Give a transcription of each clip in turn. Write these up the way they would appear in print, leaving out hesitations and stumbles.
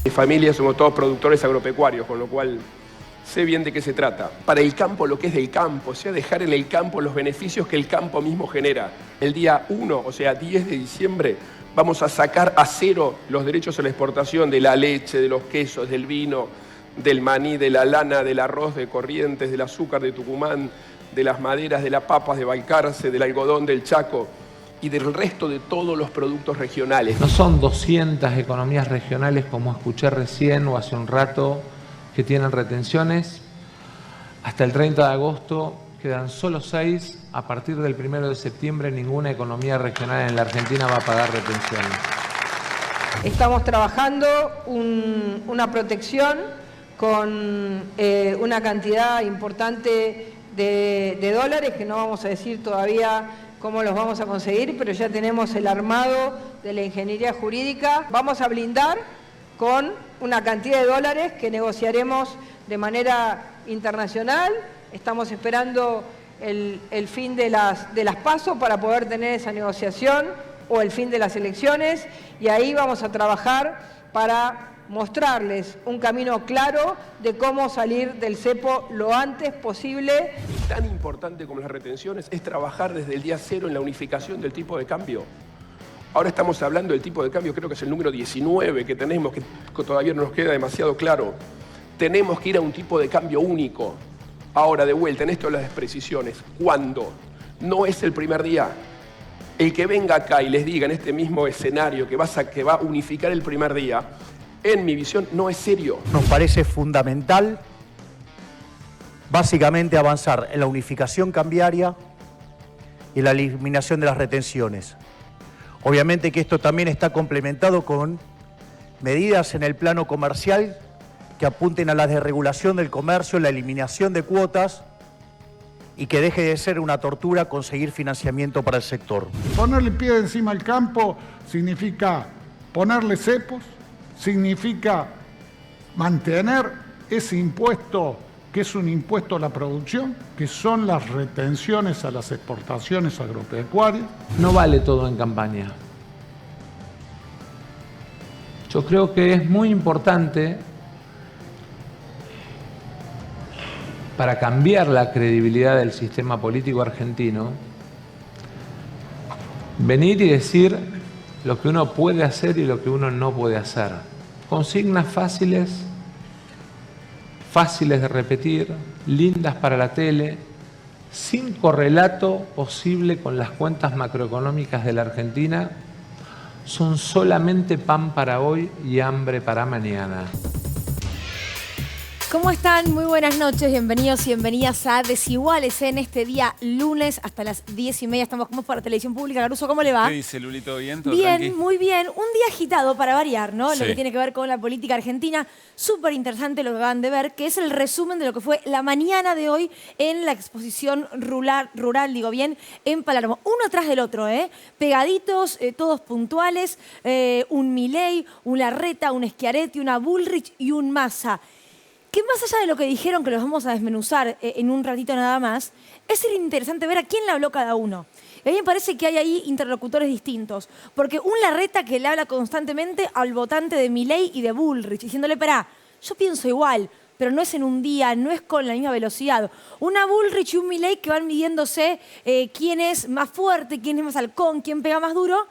Mi familia somos todos productores agropecuarios, con lo cual sé bien de qué se trata. Para el campo, lo que es del campo, o sea, dejar en el campo los beneficios que el campo mismo genera. El día 1, o sea, 10 de diciembre, vamos a sacar a cero los derechos a la exportación de la leche, de los quesos, del vino, del maní, de la lana, del arroz de Corrientes, del azúcar de Tucumán, de las maderas, de las papas de Balcarce, del algodón del Chaco y del resto de todos los productos regionales. No son 200 economías regionales como escuché recién o hace un rato que tienen retenciones. Hasta el 30 de agosto quedan solo 6. A partir del 1 de septiembre ninguna economía regional en la Argentina va a pagar retenciones. Estamos trabajando una protección con una cantidad importante de dólares, que no vamos a decir todavía cómo los vamos a conseguir, pero ya tenemos el armado de la ingeniería jurídica. Vamos a blindar con una cantidad de dólares que negociaremos de manera internacional. Estamos esperando el fin de las PASO para poder tener esa negociación, o el fin de las elecciones, y ahí vamos a trabajar para mostrarles un camino claro de cómo salir del cepo lo antes posible. Tan importante como las retenciones es trabajar desde el día 0 en la unificación del tipo de cambio. Ahora estamos hablando del tipo de cambio, creo que es el número 19 que tenemos, que todavía no nos queda demasiado claro. Tenemos que ir a un tipo de cambio único. Ahora, de vuelta, en esto de las desprecisiones, ¿cuándo? No es el primer día. El que venga acá y les diga en este mismo escenario que va a unificar el primer día, en mi visión, no es serio. Nos parece fundamental, básicamente, avanzar en la unificación cambiaria y la eliminación de las retenciones. Obviamente que esto también está complementado con medidas en el plano comercial que apunten a la desregulación del comercio, la eliminación de cuotas y que deje de ser una tortura conseguir financiamiento para el sector. Ponerle pie encima al campo significa ponerle cepos, significa mantener ese impuesto que es un impuesto a la producción, que son las retenciones a las exportaciones agropecuarias. No vale todo en campaña. Yo creo que es muy importante para cambiar la credibilidad del sistema político argentino venir y decir lo que uno puede hacer y lo que uno no puede hacer. Consignas fáciles de repetir, lindas para la tele, sin correlato posible con las cuentas macroeconómicas de la Argentina, son solamente pan para hoy y hambre para mañana. ¿Cómo están? Muy buenas noches, bienvenidos y bienvenidas a Desiguales en este día lunes hasta las 10:30. Estamos como para Televisión Pública. Caruso, ¿cómo le va? ¿Qué dice Lulito? ¿Bien? ¿Todo bien, tranqui? muy bien. Un día agitado para variar, ¿no? Sí. Lo que tiene que ver con la política argentina. Súper interesante lo que acaban de ver, que es el resumen de lo que fue la mañana de hoy en la exposición rural, digo bien, en Palermo. Uno atrás del otro, pegaditos, todos puntuales. Un Milei, un Larreta, un Schiaretti, una Bullrich y un Massa. Que más allá de lo que dijeron, que los vamos a desmenuzar en un ratito nada más, es interesante ver a quién le habló cada uno. Y a mí me parece que hay ahí interlocutores distintos. Porque un Larreta que le habla constantemente al votante de Milei y de Bullrich, diciéndole, pará, yo pienso igual, pero no es en un día, no es con la misma velocidad. Una Bullrich y un Milei que van midiéndose quién es más fuerte, quién es más halcón, quién pega más duro.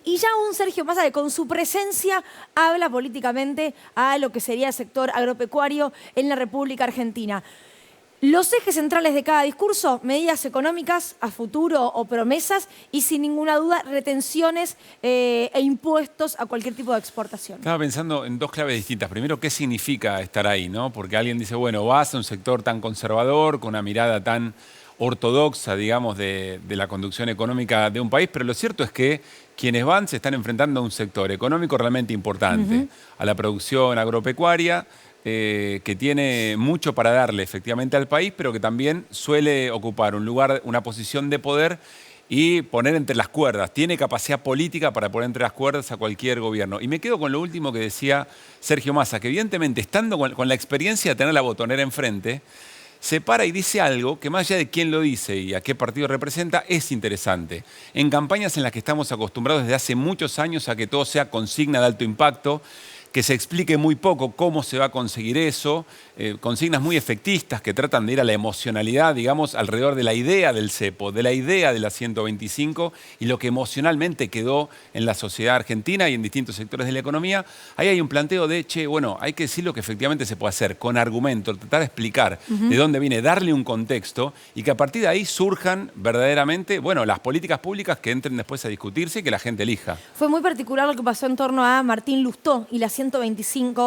Y ya un Sergio Massa que con su presencia habla políticamente a lo que sería el sector agropecuario en la República Argentina. Los ejes centrales de cada discurso, medidas económicas a futuro o promesas y sin ninguna duda retenciones e impuestos a cualquier tipo de exportación. Estaba pensando en dos claves distintas. Primero, ¿qué significa estar ahí, no? Porque alguien dice, bueno, vas a un sector tan conservador, con una mirada tan ortodoxa, digamos, de la conducción económica de un país, pero lo cierto es que quienes van se están enfrentando a un sector económico realmente importante, a la producción agropecuaria, que tiene mucho para darle efectivamente al país, pero que también suele ocupar un lugar, una posición de poder y poner entre las cuerdas. Tiene capacidad política para poner entre las cuerdas a cualquier gobierno. Y me quedo con lo último que decía Sergio Massa, que evidentemente estando con la experiencia de tener la botonera enfrente, se para y dice algo que más allá de quién lo dice y a qué partido representa, es interesante. En campañas en las que estamos acostumbrados desde hace muchos años a que todo sea consigna de alto impacto, que se explique muy poco cómo se va a conseguir eso, consignas muy efectistas que tratan de ir a la emocionalidad, digamos, alrededor de la idea del cepo, de la idea de la 125 y lo que emocionalmente quedó en la sociedad argentina y en distintos sectores de la economía. Ahí hay un planteo de, che, bueno, hay que decir lo que efectivamente se puede hacer, con argumento, tratar de explicar de dónde viene, darle un contexto y que a partir de ahí surjan verdaderamente, bueno, las políticas públicas que entren después a discutirse y que la gente elija. Fue muy particular lo que pasó en torno a Martín Lustó y la 125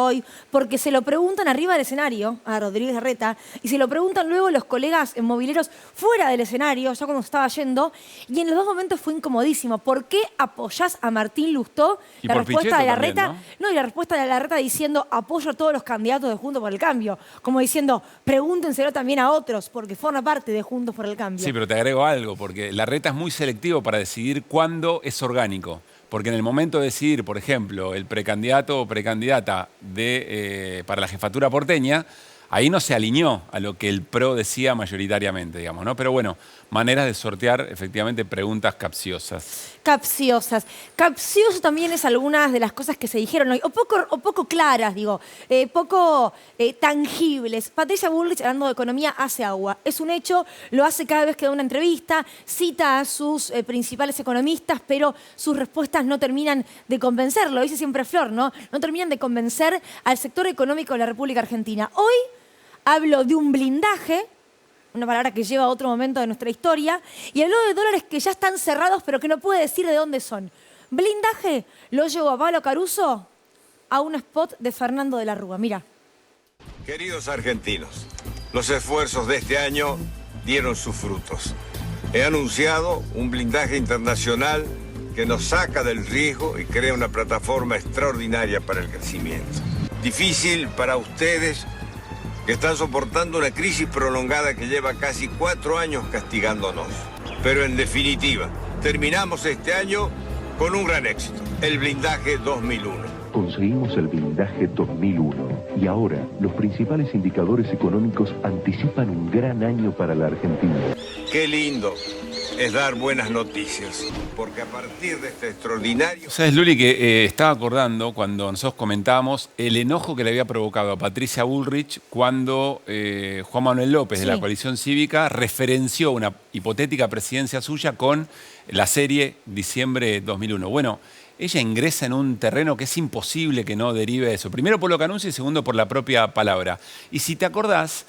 hoy, porque se lo preguntan arriba del escenario, a Rodríguez Larreta, y se lo preguntan luego los colegas mobileros fuera del escenario, ya cuando estaba yendo, y en los dos momentos fue incomodísimo. ¿Por qué apoyás a Martín Lustó? Y La por respuesta de Pichetto Larreta, también, ¿no? Y la respuesta de Larreta diciendo apoyo a todos los candidatos de Juntos por el Cambio, como diciendo pregúntenselo también a otros, porque forma parte de Juntos por el Cambio. Sí, pero te agrego algo, porque Larreta es muy selectivo para decidir cuándo es orgánico. Porque en el momento de decidir, por ejemplo, el precandidato o precandidata para la jefatura porteña, ahí no se alineó a lo que el PRO decía mayoritariamente, digamos, ¿no? Pero bueno, maneras de sortear efectivamente preguntas capciosas. Capciosas. Capcioso también es algunas de las cosas que se dijeron hoy, o poco claras, digo, poco tangibles. Patricia Bullrich, hablando de economía, hace agua. Es un hecho, lo hace cada vez que da una entrevista, cita a sus principales economistas, pero sus respuestas no terminan de convencerlo. Lo dice siempre Flor, ¿no? No terminan de convencer al sector económico de la República Argentina. Hoy hablo de un blindaje, una palabra que lleva a otro momento de nuestra historia, y habló de dólares que ya están cerrados, pero que no puede decir de dónde son. Blindaje lo llevó a Pablo Caruso a un spot de Fernando de la Rúa. Mira. Queridos argentinos, los esfuerzos de este año dieron sus frutos. He anunciado un blindaje internacional que nos saca del riesgo y crea una plataforma extraordinaria para el crecimiento. Difícil para ustedes que están soportando una crisis prolongada que lleva casi 4 años castigándonos. Pero en definitiva, terminamos este año con un gran éxito, el blindaje 2001. Conseguimos el blindaje 2001 y ahora los principales indicadores económicos anticipan un gran año para la Argentina. Qué lindo es dar buenas noticias, porque a partir de este extraordinario... ¿Sabes, Luli, que estaba acordando cuando nosotros comentábamos el enojo que le había provocado a Patricia Bullrich cuando Juan Manuel López de la Coalición Cívica referenció una hipotética presidencia suya con la serie Diciembre 2001? Bueno, ella ingresa en un terreno que es imposible que no derive eso. Primero por lo que anuncia y segundo por la propia palabra. Y si te acordás,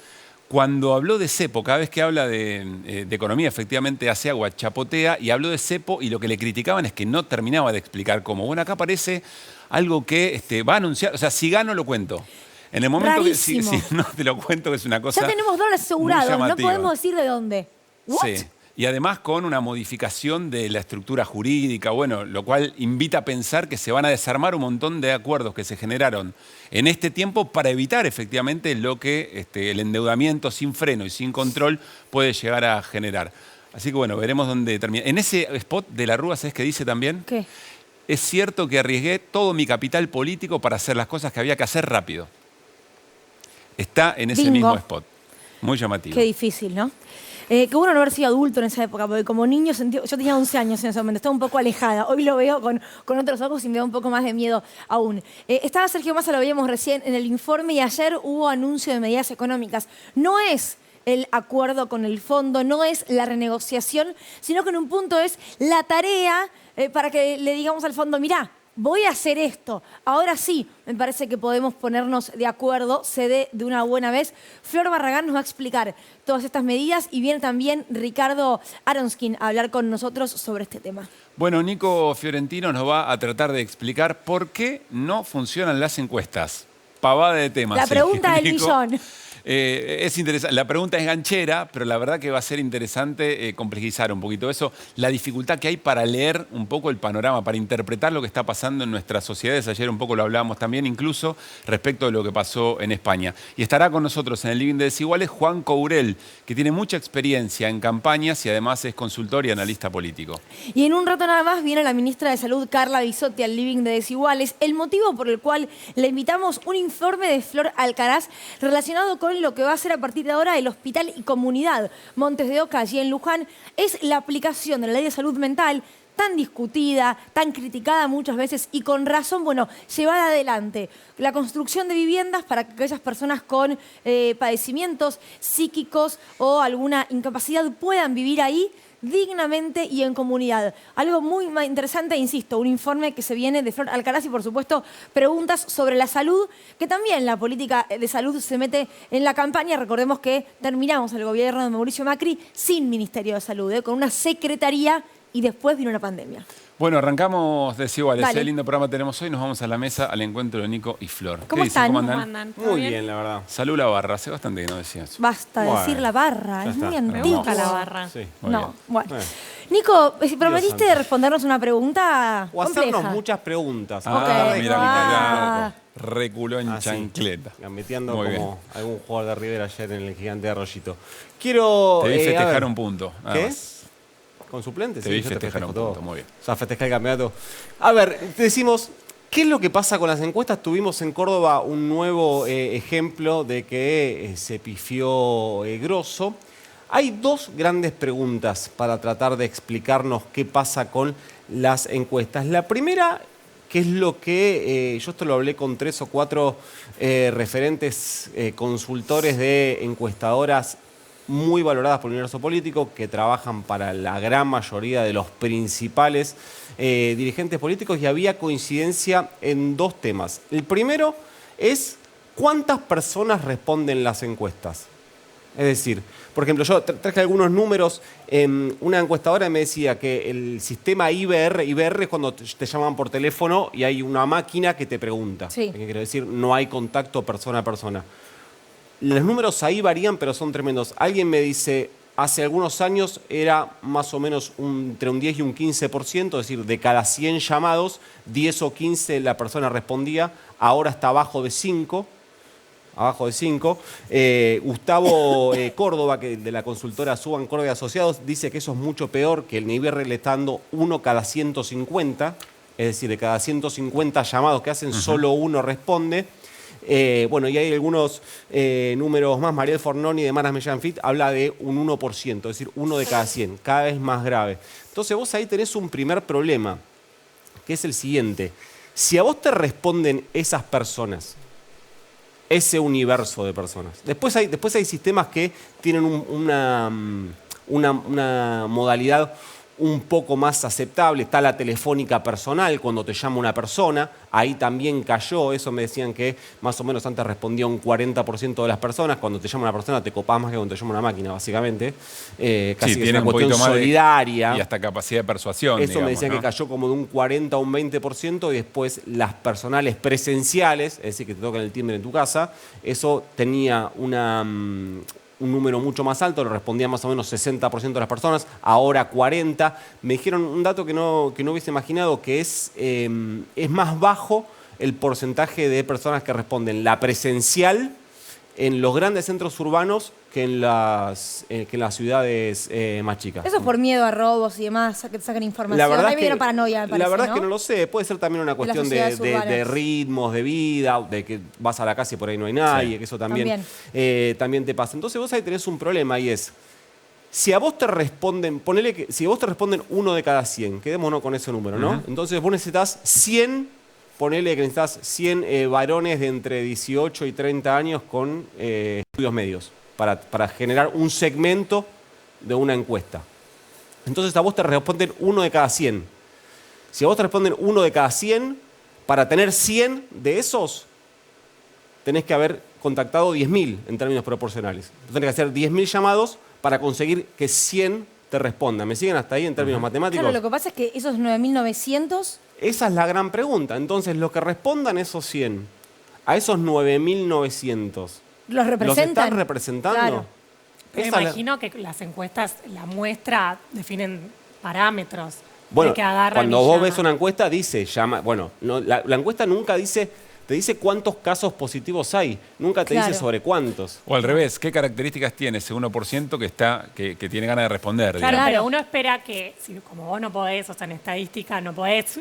cuando habló de cepo, cada vez que habla de economía, efectivamente hace agua, chapotea, y habló de cepo y lo que le criticaban es que no terminaba de explicar cómo. Bueno, acá aparece algo que va a anunciar, o sea, si gano lo cuento. En el momento que si no te lo cuento, que es una cosa. Ya tenemos dólares asegurados, no podemos decir de dónde. ¿What? Sí. Y además con una modificación de la estructura jurídica, bueno, lo cual invita a pensar que se van a desarmar un montón de acuerdos que se generaron en este tiempo para evitar efectivamente lo que el endeudamiento sin freno y sin control puede llegar a generar. Así que bueno, veremos dónde termina. En ese spot de la Rúa, ¿sabes qué dice también? ¿Qué? Es cierto que arriesgué todo mi capital político para hacer las cosas que había que hacer rápido. Está en ese mismo spot. Muy llamativo. Qué difícil, ¿no? Qué bueno no haber sido adulto en esa época, porque como niño yo tenía 11 años en ese momento, estaba un poco alejada. Hoy lo veo con otros ojos y me da un poco más de miedo aún. Estaba Sergio Massa, lo veíamos recién en el informe, y ayer hubo anuncio de medidas económicas. No es el acuerdo con el fondo, no es la renegociación, sino que en un punto es la tarea para que le digamos al fondo, mirá, voy a hacer esto. Ahora sí, me parece que podemos ponernos de acuerdo, se dé de una buena vez. Flor Barragán nos va a explicar todas estas medidas y viene también Ricardo Aronskin a hablar con nosotros sobre este tema. Bueno, Nico Fiorentino nos va a tratar de explicar por qué no funcionan las encuestas. Pavada de temas. La pregunta del millón. Es interesante. La pregunta es ganchera, pero la verdad que va a ser interesante complejizar un poquito eso. La dificultad que hay para leer un poco el panorama, para interpretar lo que está pasando en nuestras sociedades. Ayer un poco lo hablábamos también, incluso respecto de lo que pasó en España. Y estará con nosotros en el Living de Desiguales Juan Courel, que tiene mucha experiencia en campañas y además es consultor y analista político. Y en un rato nada más viene la ministra de Salud, Carla Bisotti, al Living de Desiguales. El motivo por el cual le invitamos un informe de Flor Alcaraz relacionado con lo que va a ser a partir de ahora el Hospital y Comunidad Montes de Oca, allí en Luján, es la aplicación de la Ley de Salud Mental tan discutida, tan criticada muchas veces y con razón, bueno, llevar adelante la construcción de viviendas para que aquellas personas con padecimientos psíquicos o alguna incapacidad puedan vivir ahí dignamente y en comunidad. Algo muy interesante, insisto, un informe que se viene de Flor Alcaraz y, por supuesto, preguntas sobre la salud, que también la política de salud se mete en la campaña. Recordemos que terminamos el gobierno de Mauricio Macri sin Ministerio de Salud, con una secretaría y después vino la pandemia. Bueno, arrancamos Desiguales. Dale. Qué lindo programa tenemos hoy. Nos vamos a la mesa al encuentro de Nico y Flor. ¿Cómo ¿Qué dicen? están? ¿Cómo ¿Cómo andan? Muy bien, la verdad. Salud la barra. Hace bastante que no decía eso. Basta de Bueno, decir la barra, ya es está. muy Me antiguo. gusta la barra. Sí. Muy No, bien. bueno. Eh. Nico, prometiste santo. respondernos una pregunta O hacernos compleja. muchas preguntas. Ah, Ok. mira, Ah. reculó en Así, chancleta. gambeteando Muy como algún jugador de River ayer en el Gigante de Arroyito. Quiero... Te vi a festejar ver, un punto. nada ¿Qué? más. ¿Con suplente? Te vi yo festejar festejo un todo. punto, muy bien. O sea, festejar el campeonato. A ver, te decimos, ¿qué es lo que pasa con las encuestas? Tuvimos en Córdoba un nuevo ejemplo de que se pifió grosso. Hay dos grandes preguntas para tratar de explicarnos qué pasa con las encuestas. La primera, que es lo que yo esto lo hablé con 3 o 4 referentes consultores de encuestadoras muy valoradas por el universo político, que trabajan para la gran mayoría de los principales dirigentes políticos, y había coincidencia en dos temas. El primero es cuántas personas responden las encuestas. Es decir, por ejemplo, yo traje algunos números. Una encuestadora me decía que el sistema IBR es cuando te llaman por teléfono y hay una máquina que te pregunta. Sí. ¿Qué quiero decir? No hay contacto persona a persona. Los números ahí varían, pero son tremendos. Alguien me dice, hace algunos años era más o menos entre un 10 y un 15%, es decir, de cada 100 llamados, 10 o 15 la persona respondía. Ahora está abajo de 5. Gustavo Córdoba, que de la consultora Suban Córdoba y Asociados, dice que eso es mucho peor, que el IBR le está dando 1 cada 150, es decir, de cada 150 llamados que hacen, solo uno responde. Bueno, y hay algunos números más. Mariel Fornoni de Maras Mellán Fit habla de un 1%, es decir, 1 de cada 100, cada vez más grave. Entonces vos ahí tenés un primer problema, que es el siguiente. Si a vos te responden esas personas, ese universo de personas, después hay sistemas que tienen una modalidad un poco más aceptable. Está la telefónica personal, cuando te llama una persona, ahí también cayó. Eso me decían que más o menos antes respondía un 40% de las personas. Cuando te llama una persona te copás más que cuando te llama una máquina, básicamente. Casi Sí, que es tiene una un cuestión poquito más solidaria. y hasta capacidad de persuasión. Eso digamos, me decían ¿no? que cayó como de un 40 a un 20%, y después las personales presenciales, es decir, que te tocan el timbre en tu casa, eso tenía un número mucho más alto, lo respondía más o menos 60% de las personas, ahora 40%. Me dijeron un dato que no hubiese imaginado, que es más bajo el porcentaje de personas que responden la presencial en los grandes centros urbanos que en las ciudades más chicas. Eso es por miedo a robos y demás, que te sacan información. La verdad Ahí es viene que, paranoia, me parece, la verdad ¿no? es que no lo sé. Puede ser también una cuestión sociedades de urbanas. ritmos, de vida, de que vas a la casa y por ahí no hay nadie, Sí. que eso también te pasa. Entonces vos ahí tenés un problema, y es, si a vos te responden, ponele que si a vos te responden 1 de cada 100, quedémonos con ese número, ¿no? Entonces vos necesitas 100, ponele que necesitas 100 varones de entre 18 y 30 años con estudios medios para generar un segmento de una encuesta. Entonces a vos te responden 1 de cada 100. Si a vos te responden 1 de cada 100, para tener 100 de esos, tenés que haber contactado 10.000 en términos proporcionales. Tenés que hacer 10.000 llamados para conseguir que 100 te respondan. ¿Me siguen hasta ahí en términos matemáticos? Claro, lo que pasa es que esos 9.900... Esa es la gran pregunta. Entonces, lo que respondan esos 100, a esos 9.900, ¿Los representan? ¿los están representando? Claro. Me Esa es la- imagino que las encuestas, la muestra, definen parámetros. Bueno, de que agarran cuando y vos llaman. ves una encuesta, dice, llama. Bueno, no, la encuesta nunca dice, te dice cuántos casos positivos hay. Nunca te Claro. dice sobre cuántos. O al revés, ¿qué características tiene ese 1% que tiene ganas de responder? Claro, digamos? pero uno espera que, como vos no podés, o sea, en estadística no podés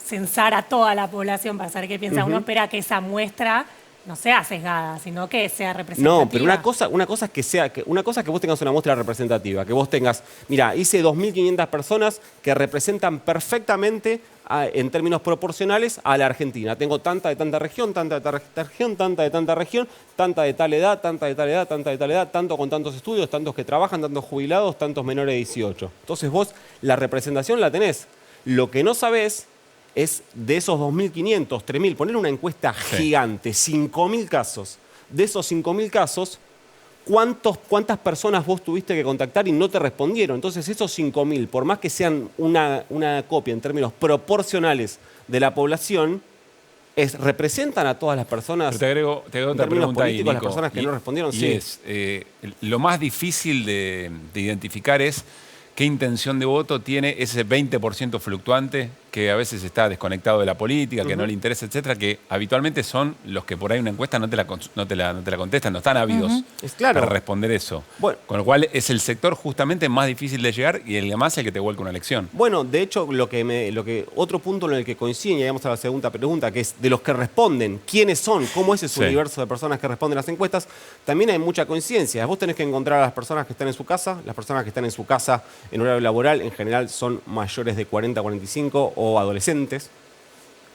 censar a toda la población para saber qué piensa, uno espera que esa muestra no sea sesgada, sino que sea representativa. No, pero una cosa es que vos tengas una muestra representativa, que vos tengas, mira, hice 2.500 personas que representan perfectamente en términos proporcionales a la Argentina. Tengo tanta de tanta región, tanta de tanta región, tanta de tanta región, tanta de tal edad, tanta de tal edad, tanta de tal edad, tanto con tantos estudios, tantos que trabajan, tantos jubilados, tantos menores de 18. Entonces vos la representación la tenés. Lo que no sabés es de esos 2.500, 3.000, poner una encuesta gigante, 5.000 casos. De esos 5.000 casos, ¿cuántas personas vos tuviste que contactar y no te respondieron? Entonces esos 5.000, por más que sean una copia en términos proporcionales de la población, representan a todas las personas. Pero te agrego otra pregunta ahí, Nico. Las personas que no respondieron, y es, lo más difícil de identificar es qué intención de voto tiene ese 20% fluctuante que a veces está desconectado de la política, que no le interesa, etcétera, que habitualmente son los que por ahí una encuesta no te la contestan, no están ávidos para responder eso. Bueno, con lo cual es el sector justamente más difícil de llegar y además el que te vuelca una elección. Bueno, de hecho, otro punto en el que coinciden, y vamos a la segunda pregunta, que es de los que responden, ¿quiénes son? ¿Cómo es ese universo de personas que responden las encuestas? También hay mucha coincidencia. Vos tenés que encontrar a las personas que están en su casa. Las personas que están en su casa en horario laboral en general son mayores de 40 a 45 o adolescentes.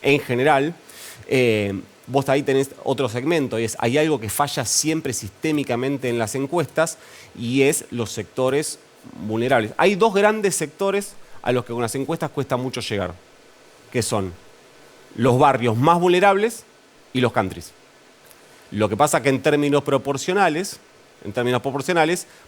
En general, vos ahí tenés otro segmento y es, hay algo que falla siempre sistémicamente en las encuestas y es los sectores vulnerables. Hay dos grandes sectores a los que con las encuestas cuesta mucho llegar, que son los barrios más vulnerables y los countries. Lo que pasa que en términos proporcionales,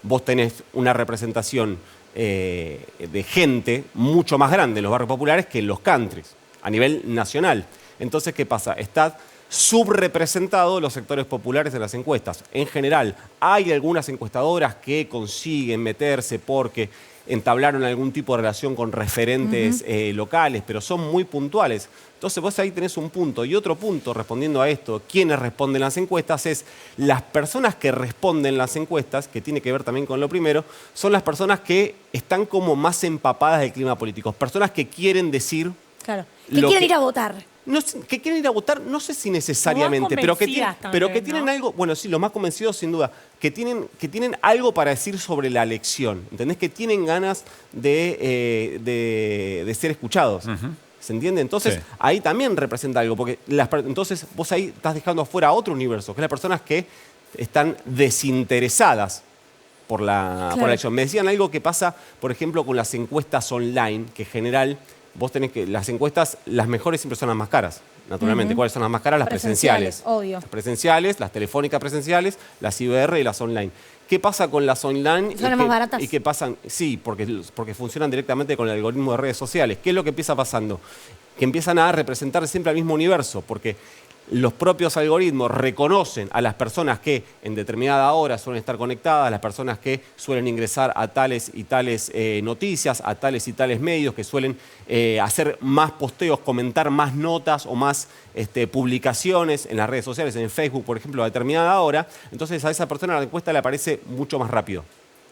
vos tenés una representación de gente mucho más grande en los barrios populares que en los countries, a nivel nacional. Entonces, ¿qué pasa? Está subrepresentado los sectores populares en las encuestas. En general, hay algunas encuestadoras que consiguen meterse porque entablaron algún tipo de relación con referentes locales, pero son muy puntuales. Entonces vos ahí tenés un punto. Y otro punto, respondiendo a esto, ¿quiénes responden las encuestas? Es las personas que responden las encuestas, que tiene que ver también con lo primero, son las personas que están como más empapadas del clima político. Personas que quieren decir... Claro, que quieren ir a votar. No, que quieren ir a votar, no sé si necesariamente, pero que tienen algo, bueno, sí, los más convencidos sin duda, que tienen algo para decir sobre la elección, ¿entendés? Que tienen ganas de ser escuchados, ¿se entiende? Entonces, ahí también representa algo, porque entonces vos ahí estás dejando afuera otro universo, que es las personas que están desinteresadas por la elección. Me decían algo que pasa, por ejemplo, con las encuestas online, que en general... Vos tenés que, las encuestas, las mejores siempre son las más caras, naturalmente. ¿Cuáles son las más caras? Las presenciales. Obvio. Las presenciales, las telefónicas presenciales, las IBR y las online. ¿Qué pasa con las online? ¿Son las más baratas? ¿Y qué pasan? Sí, porque funcionan directamente con el algoritmo de redes sociales. ¿Qué es lo que empieza pasando? Que empiezan a representar siempre al mismo universo, porque los propios algoritmos reconocen a las personas que en determinada hora suelen estar conectadas, a las personas que suelen ingresar a tales y tales noticias, a tales y tales medios, que suelen hacer más posteos, comentar más notas o más publicaciones en las redes sociales, en Facebook, por ejemplo, a determinada hora. Entonces a esa persona la encuesta le aparece mucho más rápido.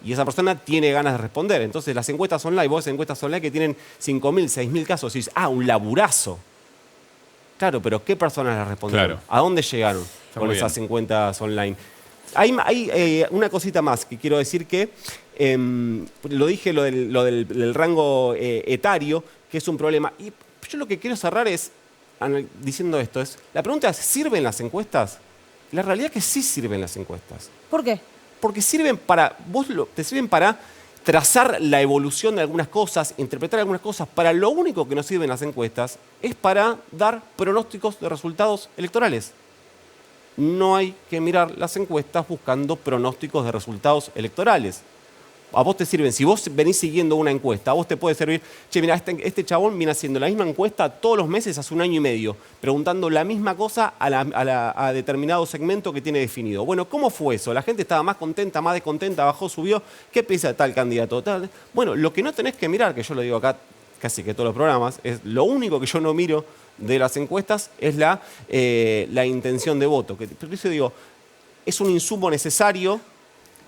Y esa persona tiene ganas de responder. Entonces las encuestas online, vos encuestas online que tienen 5.000, 6.000 casos y dices, un laburazo. Claro, pero ¿qué personas las respondieron? ¿A dónde llegaron con esas encuestas online? Hay una cosita más que quiero decir que, lo dije, lo del rango etario, que es un problema. Y yo lo que quiero cerrar es, diciendo esto, la pregunta es, ¿sirven las encuestas? La realidad es que sí sirven las encuestas. ¿Por qué? Porque sirven para, te sirven para trazar la evolución de algunas cosas, interpretar algunas cosas. Para lo único que nos sirven las encuestas es para dar pronósticos de resultados electorales. No hay que mirar las encuestas buscando pronósticos de resultados electorales. A vos te sirven, si vos venís siguiendo una encuesta, a vos te puede servir, che, mira, este chabón viene haciendo la misma encuesta todos los meses hace 1 año y medio, preguntando la misma cosa a determinado segmento que tiene definido. Bueno, ¿cómo fue eso? La gente estaba más contenta, más descontenta, bajó, subió. ¿Qué piensa de tal candidato? Tal? Bueno, lo que no tenés que mirar, que yo lo digo acá casi que todos los programas, es lo único que yo no miro de las encuestas es la intención de voto. Por eso digo, es un insumo necesario,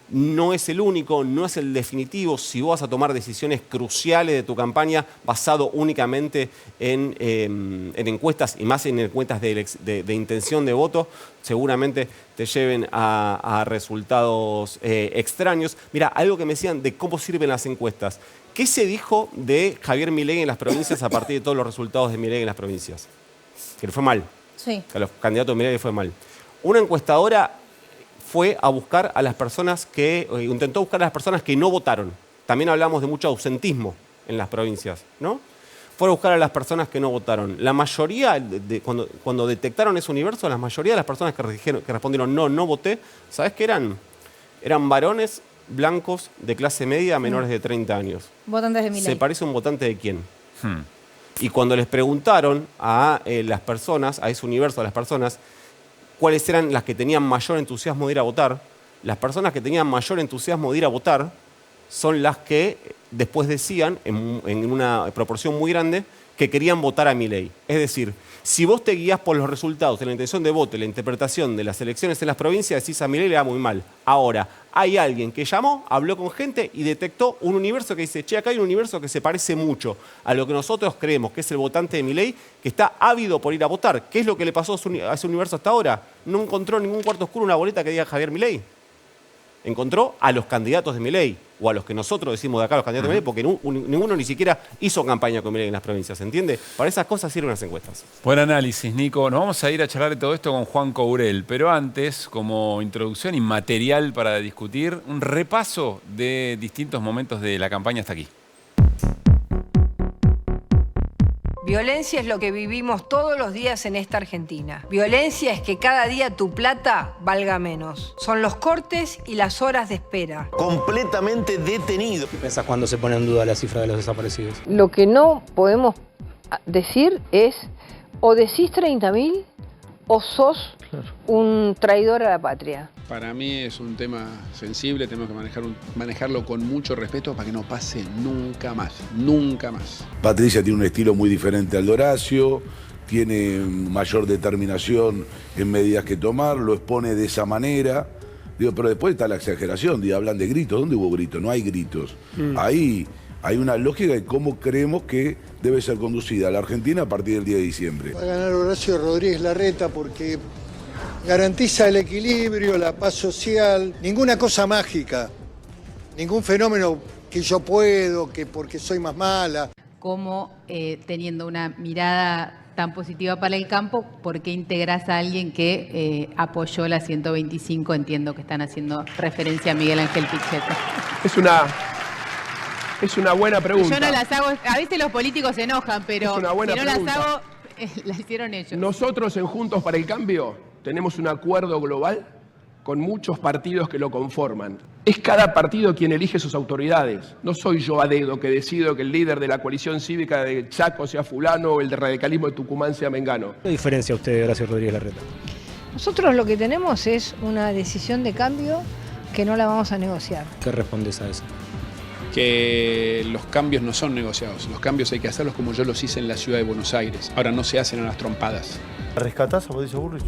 no es el único, no es el definitivo. Si vos vas a tomar decisiones cruciales de tu campaña basado únicamente en encuestas, y más en encuestas de intención de voto, seguramente te lleven a resultados extraños. Mira, algo que me decían de cómo sirven las encuestas. ¿Qué se dijo de Javier Milei en las provincias a partir de todos los resultados de Milei en las provincias? Que le fue mal. Sí. Que a los candidatos de Milei le fue mal. Una encuestadora fue a buscar a las personas intentó buscar a las personas que no votaron. También hablamos de mucho ausentismo en las provincias, ¿no? Fue a buscar a las personas que no votaron. La mayoría, cuando detectaron ese universo, la mayoría de las personas que respondieron no voté, ¿sabes qué eran? Eran varones blancos de clase media menores de 30 años. Votantes de Milei. ¿Se parece un votante de quién? Y cuando les preguntaron a las personas, a ese universo de las personas, cuáles eran las que tenían mayor entusiasmo de ir a votar, las personas que tenían mayor entusiasmo de ir a votar son las que después decían, en una proporción muy grande, que querían votar a Milei. Es decir, si vos te guías por los resultados de la intención de voto y la interpretación de las elecciones en las provincias, decís a Milei le va muy mal. Ahora, hay alguien que llamó, habló con gente y detectó un universo que dice, che, acá hay un universo que se parece mucho a lo que nosotros creemos que es el votante de Milei, que está ávido por ir a votar. ¿Qué es lo que le pasó a ese universo hasta ahora? No encontró en ningún cuarto oscuro una boleta que diga Javier Milei. Encontró a los candidatos de Milei, o a los que nosotros decimos de acá, los candidatos de Milei, porque ninguno ni siquiera hizo campaña con Milei en las provincias, ¿entiende? Para esas cosas sirven las encuestas. Buen análisis, Nico. Nos vamos a ir a charlar de todo esto con Juan Courel, pero antes, como introducción y material para discutir, un repaso de distintos momentos de la campaña hasta aquí. Violencia es lo que vivimos todos los días en esta Argentina. Violencia es que cada día tu plata valga menos. Son los cortes y las horas de espera. Completamente detenido. ¿Qué pensás cuando se pone en duda la cifra de los desaparecidos? Lo que no podemos decir es o decís 30.000 o sos un traidor a la patria. Para mí es un tema sensible, tenemos que manejarlo con mucho respeto para que no pase nunca más, nunca más. Patricia tiene un estilo muy diferente al de Horacio, tiene mayor determinación en medidas que tomar, lo expone de esa manera. Digo, pero después está la exageración, hablan de gritos, ¿dónde hubo gritos? No hay gritos. Ahí hay una lógica de cómo creemos que debe ser conducida la Argentina a partir del 10 de diciembre. Va a ganar Horacio Rodríguez Larreta porque garantiza el equilibrio, la paz social, ninguna cosa mágica, ningún fenómeno que yo puedo, que porque soy más mala. Como teniendo una mirada tan positiva para el campo, ¿por qué integras a alguien que apoyó la 125? Entiendo que están haciendo referencia a Miguel Ángel Pichetto. Es una buena pregunta. Yo no las hago, a veces los políticos se enojan, pero Es una buena si no pregunta. las hago, las hicieron ellos. Nosotros en Juntos para el Cambio tenemos un acuerdo global con muchos partidos que lo conforman. Es cada partido quien elige sus autoridades. No soy yo a dedo que decido que el líder de la coalición cívica de Chaco sea fulano o el de radicalismo de Tucumán sea mengano. ¿Qué diferencia usted de Horacio Rodríguez Larreta? Nosotros lo que tenemos es una decisión de cambio que no la vamos a negociar. ¿Qué respondes a eso? Que los cambios no son negociados, los cambios hay que hacerlos como yo los hice en la ciudad de Buenos Aires. Ahora no se hacen a las trompadas. ¿Rescatás a Mauricio Bullrich?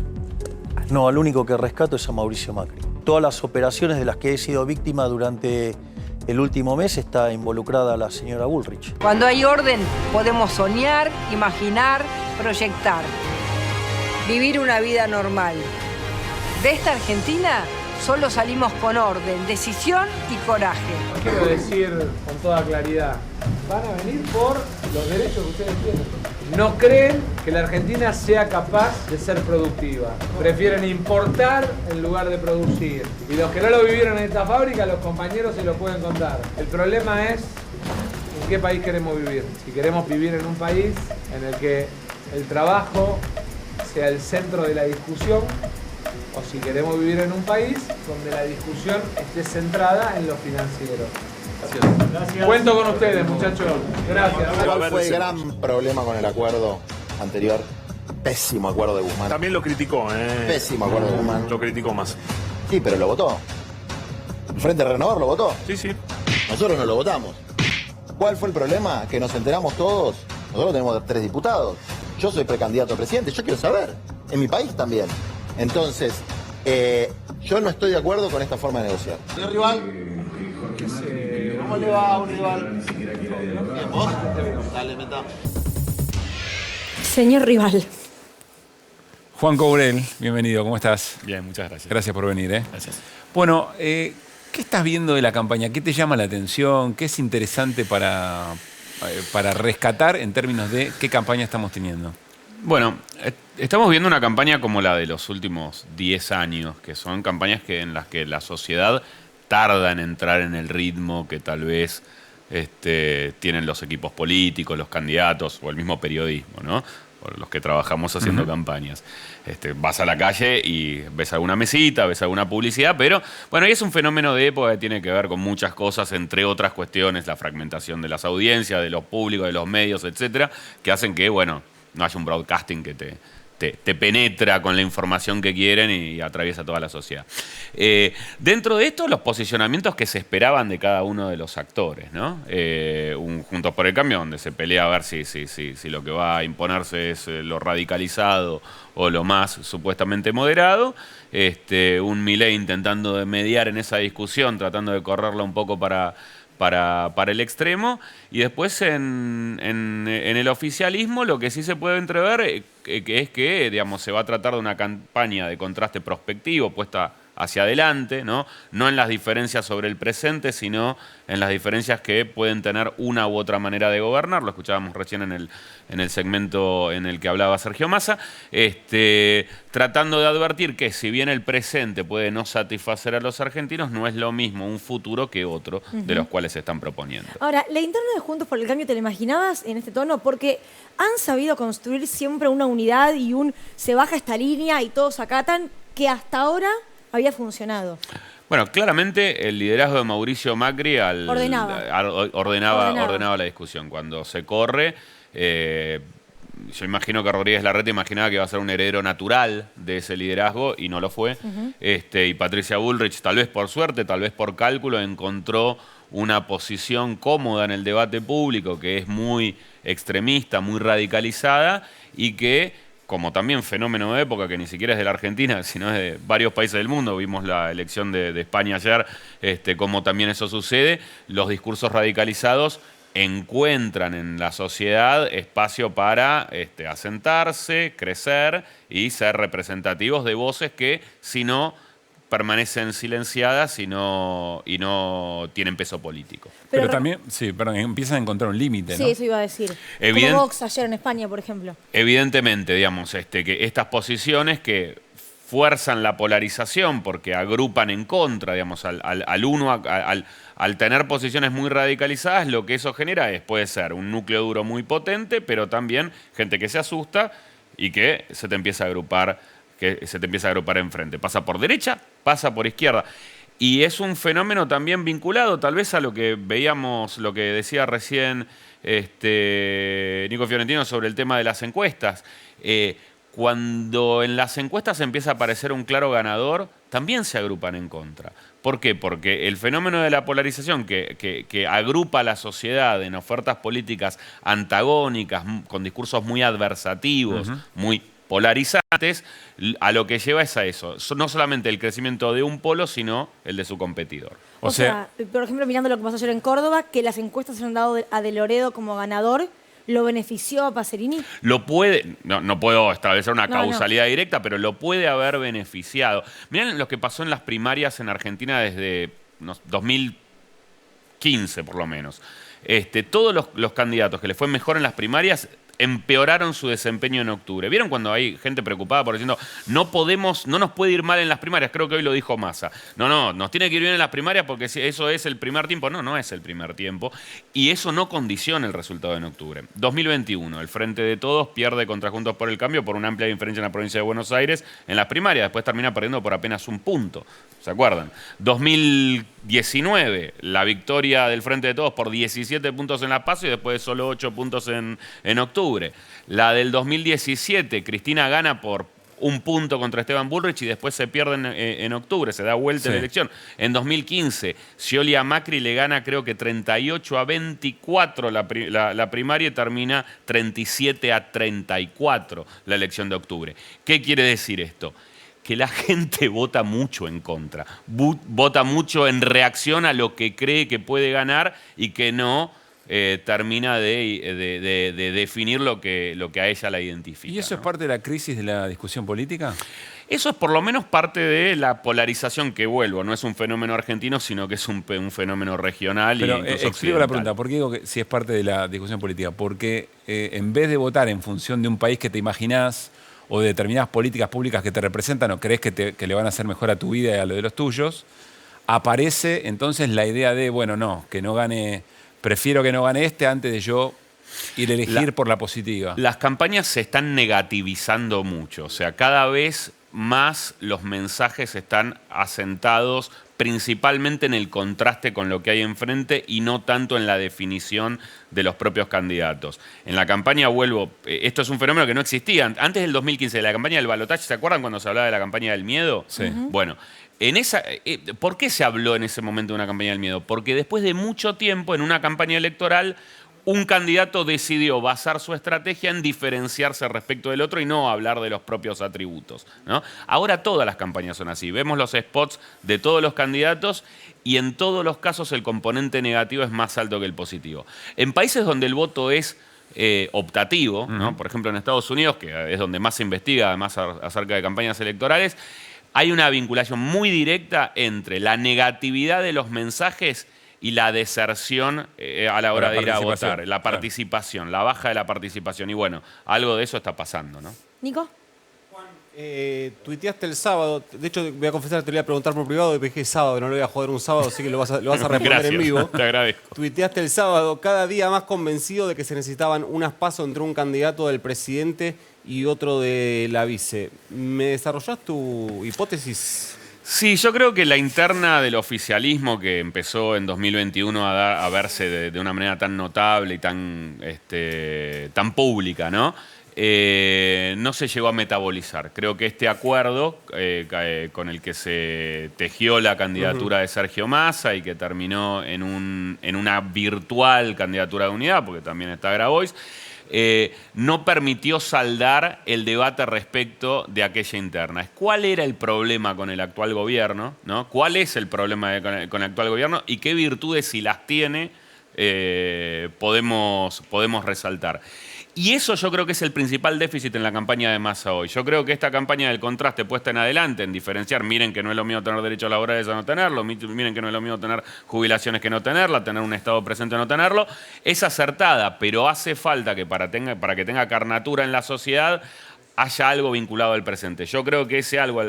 No, al único que rescato es a Mauricio Macri. Todas las operaciones de las que he sido víctima durante el último mes está involucrada la señora Bullrich. Cuando hay orden, podemos soñar, imaginar, proyectar. Vivir una vida normal. De esta Argentina solo salimos con orden, decisión y coraje. Quiero decir con toda claridad, van a venir por los derechos que ustedes tienen. No creen que la Argentina sea capaz de ser productiva. Prefieren importar en lugar de producir. Y los que no lo vivieron en esta fábrica, los compañeros se lo pueden contar. El problema es en qué país queremos vivir. Si queremos vivir en un país en el que el trabajo sea el centro de la discusión, o si queremos vivir en un país donde la discusión esté centrada en lo financiero. Gracias. Cuento con ustedes, muchachos. Gracias. ¿Cuál fue el gran problema con el acuerdo anterior? Pésimo acuerdo de Guzmán. También lo criticó, Pésimo acuerdo de Guzmán. Lo criticó más. Sí, pero lo votó. ¿El Frente Renovador lo votó? Sí, sí. Nosotros no lo votamos. ¿Cuál fue el problema? Que nos enteramos todos. Nosotros tenemos 3 diputados. Yo soy precandidato a presidente. Yo quiero saber. En mi país también. Entonces, Yo no estoy de acuerdo con esta forma de negociar. Señor rival, ¿cómo le va a un rival? Bien, ¿vos? Dale, meta. Señor rival. Juan Cobrel, bienvenido, ¿cómo estás? Bien, muchas gracias. Gracias por venir. Gracias. Bueno, ¿qué estás viendo de la campaña? ¿Qué te llama la atención? ¿Qué es interesante para rescatar en términos de qué campaña estamos teniendo? Bueno, estamos viendo una campaña como la de los últimos 10 años, que son campañas en las que la sociedad tarda en entrar en el ritmo que tal vez tienen los equipos políticos, los candidatos o el mismo periodismo, ¿no? O los que trabajamos haciendo campañas. Vas a la calle y ves alguna mesita, ves alguna publicidad, pero bueno, y es un fenómeno de época que tiene que ver con muchas cosas, entre otras cuestiones, la fragmentación de las audiencias, de los públicos, de los medios, etcétera, que hacen que, bueno, no haya un broadcasting que te penetra con la información que quieren y atraviesa toda la sociedad. Dentro de esto, los posicionamientos que se esperaban de cada uno de los actores, ¿no? Un Juntos por el Cambio, donde se pelea a ver si lo que va a imponerse es lo radicalizado o lo más supuestamente moderado. Un Milei intentando de mediar en esa discusión, tratando de correrla un poco para el extremo, y después en el oficialismo lo que sí se puede entrever es que, digamos, se va a tratar de una campaña de contraste prospectivo puesta hacia adelante, ¿no? No en las diferencias sobre el presente, sino en las diferencias que pueden tener una u otra manera de gobernar. Lo escuchábamos recién en el segmento en el que hablaba Sergio Massa, tratando de advertir que si bien el presente puede no satisfacer a los argentinos, no es lo mismo un futuro que otro de los cuales se están proponiendo. Ahora, la interna de Juntos por el Cambio, ¿te la imaginabas en este tono? Porque han sabido construir siempre una unidad y se baja esta línea y todos acatan, que hasta ahora había funcionado. Bueno, claramente el liderazgo de Mauricio Macri ordenaba la discusión. Cuando se corre, yo imagino que Rodríguez Larreta imaginaba que iba a ser un heredero natural de ese liderazgo y no lo fue. Y Patricia Bullrich, tal vez por suerte, tal vez por cálculo, encontró una posición cómoda en el debate público que es muy extremista, muy radicalizada y que, como también fenómeno de época, que ni siquiera es de la Argentina, sino es de varios países del mundo. Vimos la elección de España ayer, cómo también eso sucede. Los discursos radicalizados encuentran en la sociedad espacio para asentarse, crecer y ser representativos de voces que, si no, permanecen silenciadas y no tienen peso político. Pero también, empiezan a encontrar un límite, ¿no? Sí, eso iba a decir. Como Vox ayer en España, por ejemplo. Evidentemente, digamos, que estas posiciones que fuerzan la polarización porque agrupan en contra, digamos, al tener posiciones muy radicalizadas, lo que eso genera puede ser un núcleo duro muy potente, pero también gente que se asusta y que se te empieza a agrupar enfrente. Pasa por derecha, pasa por izquierda. Y es un fenómeno también vinculado tal vez a lo que veíamos, lo que decía recién Nico Fiorentino sobre el tema de las encuestas. Cuando en las encuestas empieza a aparecer un claro ganador, también se agrupan en contra. ¿Por qué? Porque el fenómeno de la polarización que agrupa a la sociedad en ofertas políticas antagónicas, con discursos muy adversativos, muy polarizantes, a lo que lleva es a eso. No solamente el crecimiento de un polo, sino el de su competidor. O sea, por ejemplo, mirando lo que pasó ayer en Córdoba, que las encuestas se han dado a De Loredo como ganador, ¿lo benefició a Pacerini? Lo puede, no puedo establecer una causalidad directa, pero lo puede haber beneficiado. Miren lo que pasó en las primarias en Argentina desde 2015, por lo menos. Todos los candidatos que les fue mejor en las primarias empeoraron su desempeño en octubre. ¿Vieron cuando hay gente preocupada por diciendo no nos puede ir mal en las primarias? Creo que hoy lo dijo Massa. No, nos tiene que ir bien en las primarias porque eso es el primer tiempo. No es el primer tiempo. Y eso no condiciona el resultado en octubre. 2021, el Frente de Todos pierde contra Juntos por el Cambio por una amplia diferencia en la provincia de Buenos Aires en las primarias. Después termina perdiendo por apenas un punto. ¿Se acuerdan? 2019, la victoria del Frente de Todos por 17 puntos en la PASO y después solo 8 puntos en octubre. La del 2017, Cristina gana por un punto contra Esteban Bullrich y después se pierden en octubre, se da vuelta en la elección. En 2015, Scioli a Macri le gana creo que 38-24 la primaria y termina 37-34 la elección de octubre. ¿Qué quiere decir esto? que la gente vota mucho en contra, vota mucho en reacción a lo que cree que puede ganar y que no termina de definir lo que a ella la identifica. ¿Y eso es parte de la crisis de la discusión política? Eso es por lo menos parte de la polarización que vuelvo. No es un fenómeno argentino, sino que es un fenómeno regional. Pero y explico la pregunta. ¿Por qué digo que si es parte de la discusión política? Porque en vez de votar en función de un país que te imaginás o de determinadas políticas públicas que te representan o crees que le van a hacer mejor a tu vida y a lo de los tuyos, aparece entonces la idea de, bueno, no, que no gane, prefiero que no gane este antes de yo ir a elegir por la positiva. Las campañas se están negativizando mucho. O sea, cada vez más los mensajes están asentados principalmente en el contraste con lo que hay enfrente y no tanto en la definición de los propios candidatos. En la campaña esto es un fenómeno que no existía. Antes del 2015, de la campaña del balotaje, ¿se acuerdan cuando se hablaba de la campaña del miedo? Sí. Bueno, ¿por qué se habló en ese momento de una campaña del miedo? Porque después de mucho tiempo, en una campaña electoral, un candidato decidió basar su estrategia en diferenciarse respecto del otro y no hablar de los propios atributos, ¿no? Ahora todas las campañas son así. Vemos los spots de todos los candidatos y en todos los casos el componente negativo es más alto que el positivo. En países donde el voto es optativo, ¿no? Por ejemplo en Estados Unidos, que es donde más se investiga además acerca de campañas electorales, hay una vinculación muy directa entre la negatividad de los mensajes y la deserción a la hora de ir a votar, la participación, la baja de la participación. Y bueno, algo de eso está pasando, ¿no? Nico. Tuiteaste el sábado, de hecho voy a confesar, te lo iba a preguntar por privado y dije sábado, no lo voy a joder un sábado, así que lo vas a responder Gracias, en vivo. te agradezco. Tuiteaste el sábado, cada día más convencido de que se necesitaban unas pasos entre un candidato del presidente y otro de la vice. ¿Me desarrollás tu hipótesis? Sí, yo creo que la interna del oficialismo que empezó en 2021 a verse de una manera tan notable y tan pública, ¿no? No se llegó a metabolizar. Creo que este acuerdo con el que se tejió la candidatura de Sergio Massa y que terminó en una virtual candidatura de unidad, porque también está Grabois, no permitió saldar el debate respecto de aquella interna. ¿Cuál era el problema con el actual gobierno? ¿No? ¿Cuál es el problema con el actual gobierno? ¿Y qué virtudes, si las tiene, podemos resaltar? Y eso yo creo que es el principal déficit en la campaña de Massa hoy. Yo creo que esta campaña del contraste puesta en adelante, en diferenciar, miren que no es lo mío tener derechos laborales a no tenerlo, miren que no es lo mío tener jubilaciones que no tenerla, tener un Estado presente a no tenerlo, es acertada, pero hace falta que para que tenga carnatura en la sociedad haya algo vinculado al presente. Yo creo que ese algo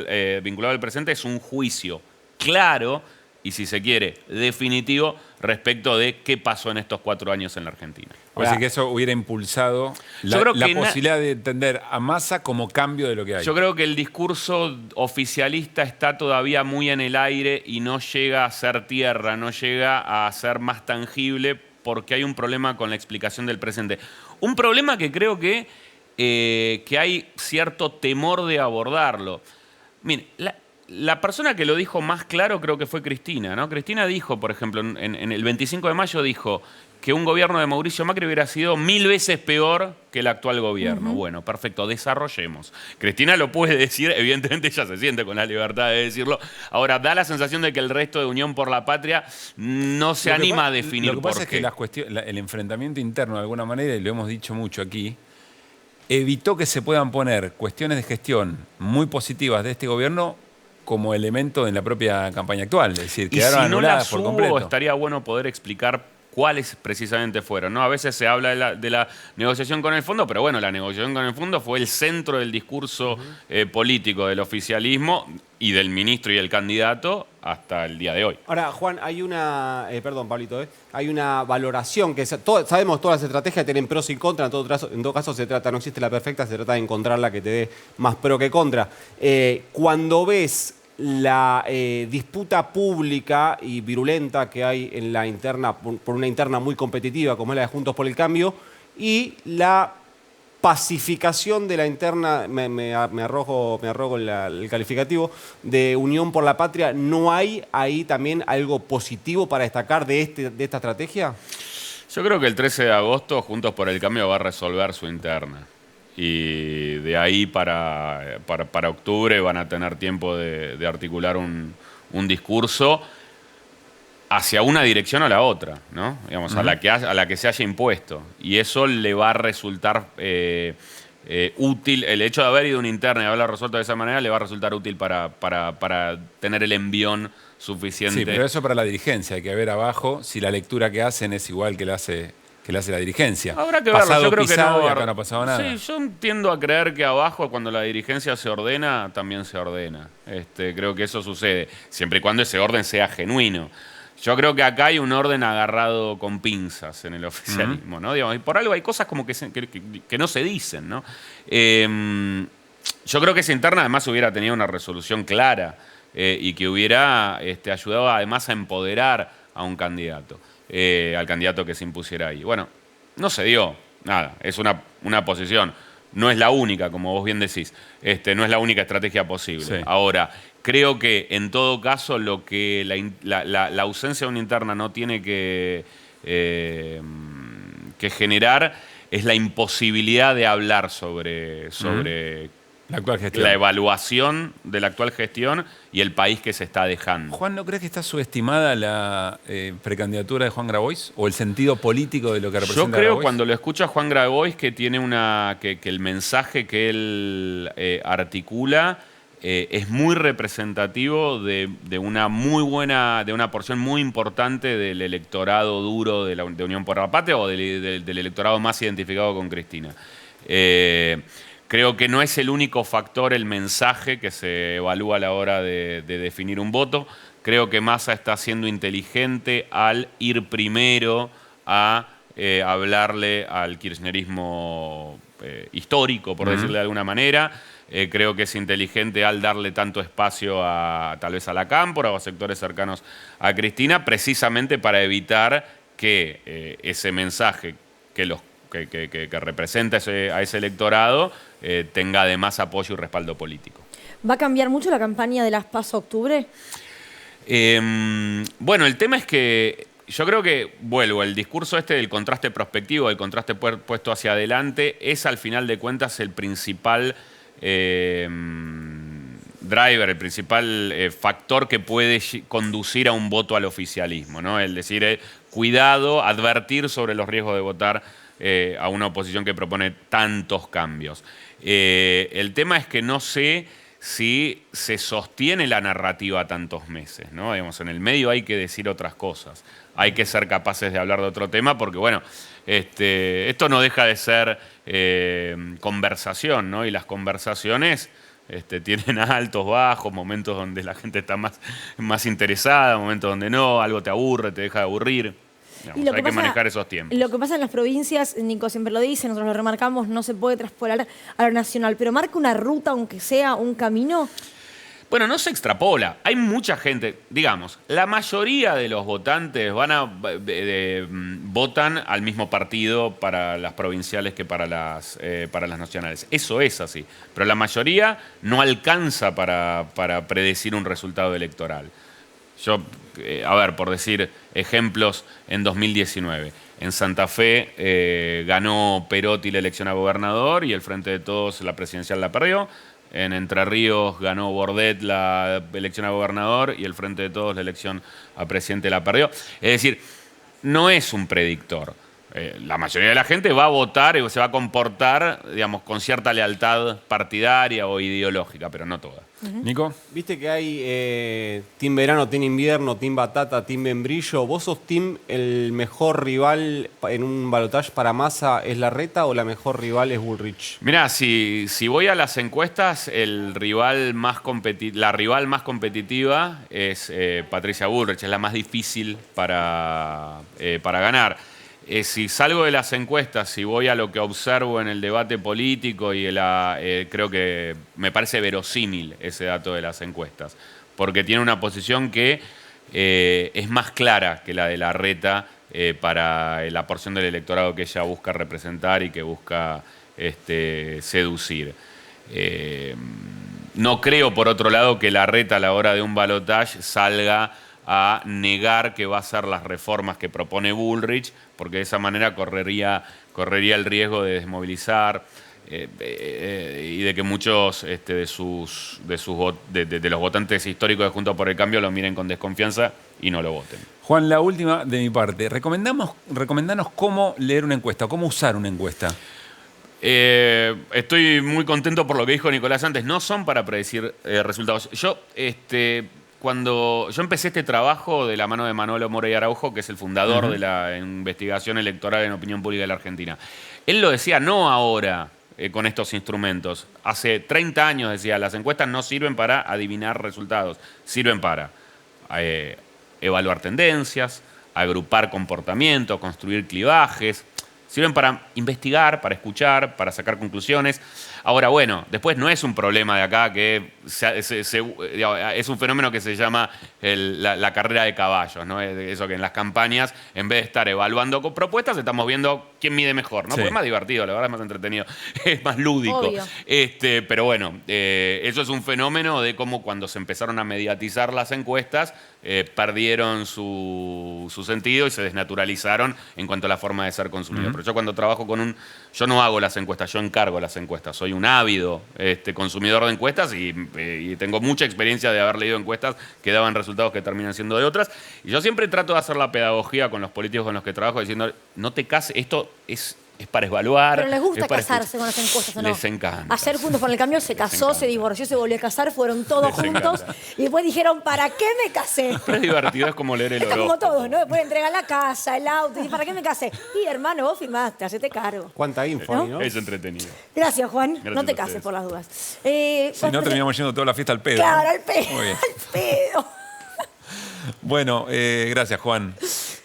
vinculado al presente es un juicio claro y, si se quiere, definitivo respecto de qué pasó en estos 4 años en la Argentina. O sea que eso hubiera impulsado la posibilidad de entender a Massa como cambio de lo que hay. Yo creo que el discurso oficialista está todavía muy en el aire y no llega a ser tierra, no llega a ser más tangible porque hay un problema con la explicación del presente. Un problema que creo que hay cierto temor de abordarlo. Mire, la persona que lo dijo más claro creo que fue Cristina, ¿no? Cristina dijo, por ejemplo, en el 25 de mayo dijo que un gobierno de Mauricio Macri hubiera sido 1000 veces peor que el actual gobierno. Bueno, perfecto, desarrollemos. Cristina lo puede decir, evidentemente ella se siente con la libertad de decirlo. Ahora, da la sensación de que el resto de Unión por la Patria no se anima a definir por qué. Lo que pasa es que el enfrentamiento interno, de alguna manera, y lo hemos dicho mucho aquí, evitó que se puedan poner cuestiones de gestión muy positivas de este gobierno como elemento en la propia campaña actual. Es decir, quedaron anuladas por completo. Estaría bueno poder explicar cuáles precisamente fueron, ¿no? A veces se habla de la negociación con el fondo, pero bueno, la negociación con el fondo fue el centro del discurso político del oficialismo y del ministro y el candidato hasta el día de hoy. Ahora, Juan, hay una... perdón, Pablito, hay una valoración que... sabemos todas las estrategias tienen pros y contras, en todo caso se trata, no existe la perfecta, se trata de encontrar la que te dé más pro que contra. Cuando ves la disputa pública y virulenta que hay en la interna, por una interna muy competitiva como es la de Juntos por el Cambio, y la pacificación de la interna, me arrojo el calificativo, de Unión por la Patria, ¿no hay ahí también algo positivo para destacar de esta estrategia? Yo creo que el 13 de agosto Juntos por el Cambio va a resolver su interna. y de ahí para octubre van a tener tiempo de articular un discurso hacia una dirección o la otra, ¿no? Digamos, a la que se haya impuesto. Y eso le va a resultar útil. El hecho de haber ido a una interna y haberla resuelto de esa manera le va a resultar útil para tener el envión suficiente. Sí, pero eso para la dirigencia. Hay que ver abajo si la lectura que hacen es igual que la hace la dirigencia. Habrá que verlo, yo creo que no. Y acá no ha pasado nada. Sí, yo tiendo a creer que abajo, cuando la dirigencia se ordena, también se ordena. Creo que eso sucede, siempre y cuando ese orden sea genuino. Yo creo que acá hay un orden agarrado con pinzas en el oficialismo, ¿no? Digamos, y por algo hay cosas como que no se dicen, ¿no? Yo creo que esa interna además hubiera tenido una resolución clara y que hubiera ayudado además a empoderar a un candidato, al candidato que se impusiera ahí. Bueno, no se dio, nada, es una posición. No es la única, como vos bien decís, no es la única estrategia posible. Sí. Ahora, creo que en todo caso lo que la ausencia de una interna no tiene que generar es la imposibilidad de hablar sobre la actual gestión, la evaluación de la actual gestión y el país que se está dejando. Juan, ¿no crees que está subestimada la precandidatura de Juan Grabois o el sentido político de lo que representa? Yo creo Grabois? cuando lo escucho a Juan Grabois que tiene que el mensaje que él articula es muy representativo de una porción muy importante del electorado duro de Unión por la Patria o del electorado más identificado con Cristina. Creo que no es el único factor el mensaje que se evalúa a la hora de definir un voto. Creo que Massa está siendo inteligente al ir primero a hablarle al kirchnerismo histórico, por decirle de alguna manera. Creo que es inteligente al darle tanto espacio tal vez a la Cámpora o a sectores cercanos a Cristina, precisamente para evitar que ese mensaje que representa a ese electorado tenga además apoyo y respaldo político. ¿Va a cambiar mucho la campaña de las PASO octubre? Bueno, el tema es que yo creo que, el discurso del contraste prospectivo, del contraste puesto hacia adelante, es al final de cuentas el principal driver, el principal factor que puede conducir a un voto al oficialismo, ¿no? El decir, cuidado, advertir sobre los riesgos de votar a una oposición que propone tantos cambios. El tema es que no sé si se sostiene la narrativa tantos meses, ¿no? Digamos, en el medio hay que decir otras cosas. Hay que ser capaces de hablar de otro tema porque, esto no deja de ser conversación, ¿no? Y las conversaciones tienen altos, bajos, momentos donde la gente está más interesada, momentos donde no, algo te aburre, te deja de aburrir. Digamos, hay que manejar esos tiempos. Lo que pasa en las provincias, Nico siempre lo dice, nosotros lo remarcamos, no se puede traspolar a lo nacional, pero marca una ruta, aunque sea un camino. Bueno, no se extrapola. Hay mucha gente, digamos, la mayoría de los votantes votan al mismo partido para las provinciales que para las nacionales. Eso es así. Pero la mayoría no alcanza para predecir un resultado electoral. Yo, por decir ejemplos, en 2019, en Santa Fe ganó Perotti la elección a gobernador y el Frente de Todos la presidencial la perdió. En Entre Ríos ganó Bordet la elección a gobernador y el Frente de Todos la elección a presidente la perdió. Es decir, no es un predictor. La mayoría de la gente va a votar y se va a comportar, digamos, con cierta lealtad partidaria o ideológica, pero no toda. Nico. Viste que hay team verano, team invierno, team batata, team membrillo. ¿Vos sos team el mejor rival en un balotaje para Massa es Larreta o la mejor rival es Bullrich? Mirá, si voy a las encuestas, la rival más competitiva es Patricia Bullrich, es la más difícil para ganar. Si salgo de las encuestas, si voy a lo que observo en el debate político y creo que me parece verosímil ese dato de las encuestas, porque tiene una posición que es más clara que la de Larreta para la porción del electorado que ella busca representar y que busca seducir. No creo, por otro lado, que Larreta a la hora de un balotaje salga a negar que va a hacer las reformas que propone Bullrich, porque de esa manera correría el riesgo de desmovilizar y de que muchos de los votantes históricos de Juntos por el Cambio lo miren con desconfianza y no lo voten. Juan, la última de mi parte. Recomendanos cómo leer una encuesta, cómo usar una encuesta. Estoy muy contento por lo que dijo Nicolás antes. No son para predecir resultados. Cuando yo empecé este trabajo de la mano de Manolo Morey Araujo, que es el fundador de la investigación electoral en opinión pública de la Argentina, él lo decía no ahora con estos instrumentos. Hace 30 años decía, las encuestas no sirven para adivinar resultados, sirven para evaluar tendencias, agrupar comportamientos, construir clivajes. Sirven para investigar, para escuchar, para sacar conclusiones. Ahora, bueno, después no es un problema de acá que es un fenómeno que se llama la carrera de caballos, ¿no? Eso que en las campañas, en vez de estar evaluando con propuestas, estamos viendo quién mide mejor, ¿no? Sí. Porque es más divertido, la verdad es más entretenido, es más lúdico. Obvio. Pero bueno, eso es un fenómeno de cómo cuando se empezaron a mediatizar las encuestas, perdieron su sentido y se desnaturalizaron en cuanto a la forma de ser consumidor. Pero yo cuando trabajo yo no hago las encuestas, yo encargo las encuestas. Soy un ávido consumidor de encuestas y tengo mucha experiencia de haber leído encuestas que daban resultados que terminan siendo de otras. Y yo siempre trato de hacer la pedagogía con los políticos con los que trabajo diciendo, no te cases, esto es para evaluar. Pero les gusta es para casarse con las encuestas, ¿o no? Les encanta. Ayer Juntos por el Cambio se casó, se divorció, se volvió a casar, fueron todos juntos y después dijeron, ¿para qué me casé? Pero es divertido, es como leer el Está horóscopo. como todos, ¿no? Después entregan la casa, el auto, y ¿para qué me casé? Y hermano, vos firmaste, hacete cargo. Cuánta info, ¿No? ¿no? Es entretenido. Gracias, Juan. Gracias no te a cases ustedes. por las dudas. Si no, terminamos yendo toda la fiesta al pedo. Claro, ¿no? al pedo. Muy bien. Al pedo. Bueno, gracias, Juan.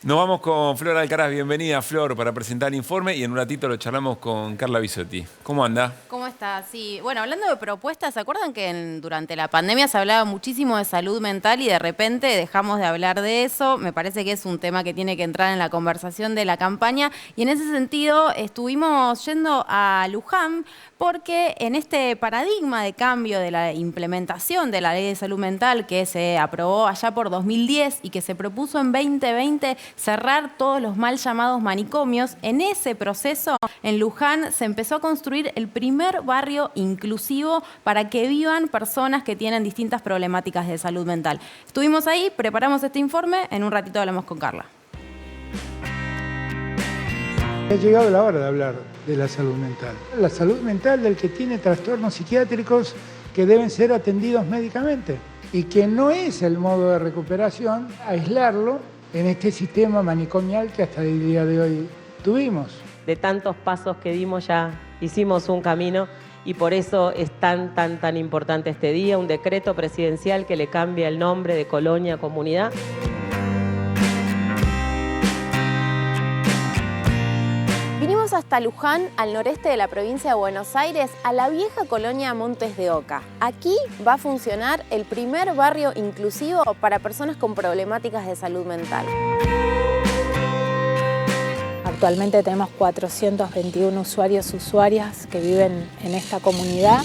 Nos vamos con Flor Alcaraz. Bienvenida, Flor, para presentar el informe y en un ratito lo charlamos con Carla Bisotti. ¿Cómo anda? ¿Cómo está? Sí, bueno, hablando de propuestas, ¿se acuerdan que durante la pandemia se hablaba muchísimo de salud mental y de repente dejamos de hablar de eso? Me parece que es un tema que tiene que entrar en la conversación de la campaña y en ese sentido estuvimos yendo a Luján porque en este paradigma de cambio de la implementación de la Ley de Salud Mental que se aprobó allá por 2010 y que se propuso en 2020 cerrar todos los mal llamados manicomios, en ese proceso en Luján se empezó a construir el primer barrio inclusivo para que vivan personas que tienen distintas problemáticas de salud mental. Estuvimos ahí, preparamos este informe, en un ratito hablamos con Carla. Ha llegado la hora de hablar de la salud mental. La salud mental del que tiene trastornos psiquiátricos que deben ser atendidos médicamente y que no es el modo de recuperación aislarlo en este sistema manicomial que hasta el día de hoy tuvimos. De tantos pasos que dimos ya hicimos un camino y por eso es tan importante este día, un decreto presidencial que le cambia el nombre de colonia a comunidad. Vinimos hasta Luján, al noreste de la provincia de Buenos Aires, a la vieja colonia Montes de Oca. Aquí va a funcionar el primer barrio inclusivo para personas con problemáticas de salud mental. Actualmente tenemos 421 usuarios y usuarias que viven en esta comunidad,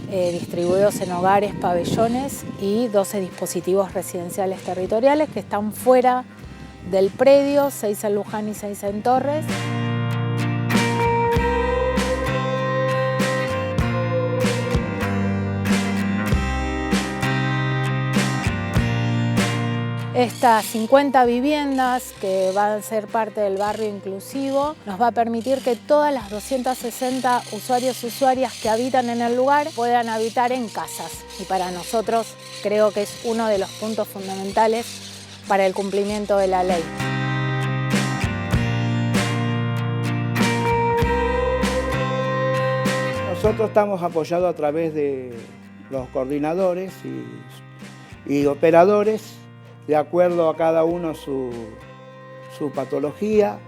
distribuidos en hogares, pabellones y 12 dispositivos residenciales territoriales que están fuera del predio, 6 en Luján y 6 en Torres. Estas 50 viviendas que van a ser parte del barrio inclusivo nos va a permitir que todas las 260 usuarios y usuarias que habitan en el lugar puedan habitar en casas. Y para nosotros creo que es uno de los puntos fundamentales para el cumplimiento de la ley. Nosotros estamos apoyados a través de los coordinadores y operadores, de acuerdo a cada uno su patología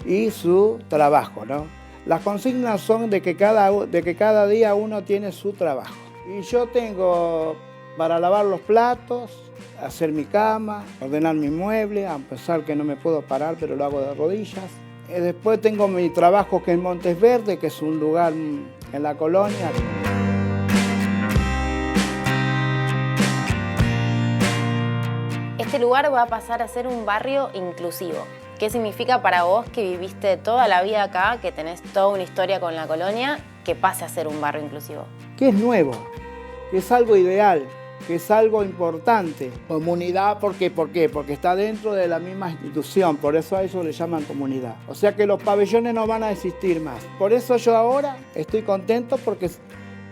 y su trabajo, ¿no? Las consignas son de que cada día uno tiene su trabajo. Y yo tengo para lavar los platos, hacer mi cama, ordenar mi mueble, a pesar que no me puedo parar, pero lo hago de rodillas. Después tengo mi trabajo que es en Montes Verde, que es un lugar en la colonia. Este lugar va a pasar a ser un barrio inclusivo. ¿Qué significa para vos que viviste toda la vida acá, que tenés toda una historia con la colonia que pase a ser un barrio inclusivo? Que es nuevo, que es algo ideal, que es algo importante. Comunidad, ¿por qué? ¿Por qué? Porque está dentro de la misma institución, por eso a eso le llaman comunidad. O sea que los pabellones no van a existir más. Por eso yo ahora estoy contento porque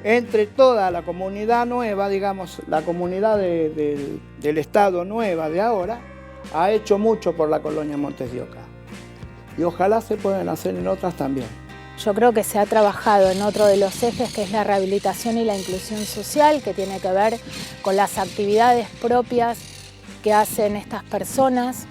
entre toda la comunidad nueva, digamos, la comunidad del Estado nueva de ahora, ha hecho mucho por la colonia Montes de Oca. Y ojalá se puedan hacer en otras también. Yo creo que se ha trabajado en otro de los ejes, que es la rehabilitación y la inclusión social, que tiene que ver con las actividades propias que hacen estas personas.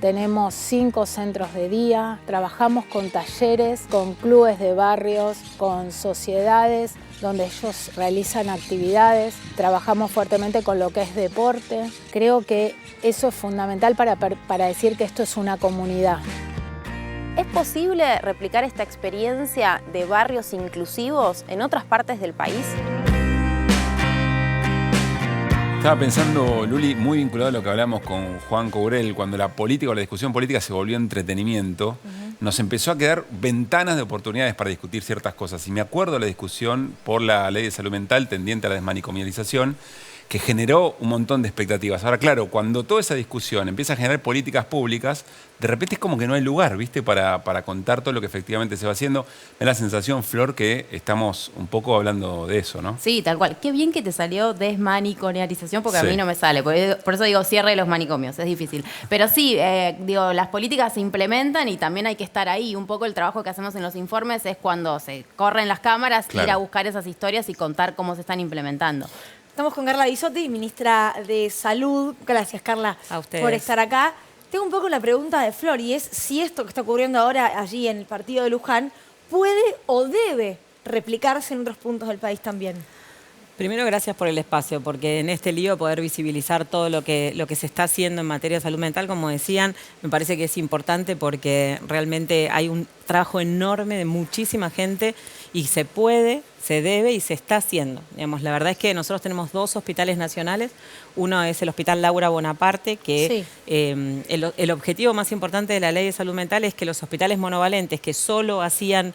Tenemos 5 centros de día, trabajamos con talleres, con clubes de barrios, con sociedades donde ellos realizan actividades. Trabajamos fuertemente con lo que es deporte. Creo que eso es fundamental para decir que esto es una comunidad. ¿Es posible replicar esta experiencia de barrios inclusivos en otras partes del país? Estaba pensando, Luli, muy vinculado a lo que hablamos con Juan Courel, cuando la política o la discusión política se volvió entretenimiento, nos empezó a quedar ventanas de oportunidades para discutir ciertas cosas. Y me acuerdo de la discusión por la ley de salud mental tendiente a la desmanicomialización, que generó un montón de expectativas. Ahora, claro, cuando toda esa discusión empieza a generar políticas públicas, de repente es como que no hay lugar, ¿viste?, para contar todo lo que efectivamente se va haciendo. Me da la sensación, Flor, que estamos un poco hablando de eso, ¿no? Sí, tal cual. Qué bien que te salió desmanicomialización, porque Sí. a mí no me sale. Por eso digo cierre de los manicomios, es difícil. Pero sí, digo, las políticas se implementan y también hay que estar ahí. Un poco el trabajo que hacemos en los informes es cuando se corren las cámaras, Claro. ir a buscar esas historias y contar cómo se están implementando. Estamos con Carla Bisotti, ministra de Salud. Gracias, Carla, A ustedes. por estar acá. Tengo un poco la pregunta de Flor, y es si esto que está ocurriendo ahora allí en el partido de Luján puede o debe replicarse en otros puntos del país también. Primero, gracias por el espacio, porque en este lío poder visibilizar todo lo que se está haciendo en materia de salud mental, como decían, me parece que es importante porque realmente hay un trabajo enorme de muchísima gente y se puede, se debe y se está haciendo. Digamos, la verdad es que nosotros tenemos 2 hospitales nacionales. Uno es el Hospital Laura Bonaparte, que el objetivo más importante de la Ley de Salud Mental es que los hospitales monovalentes que solo hacían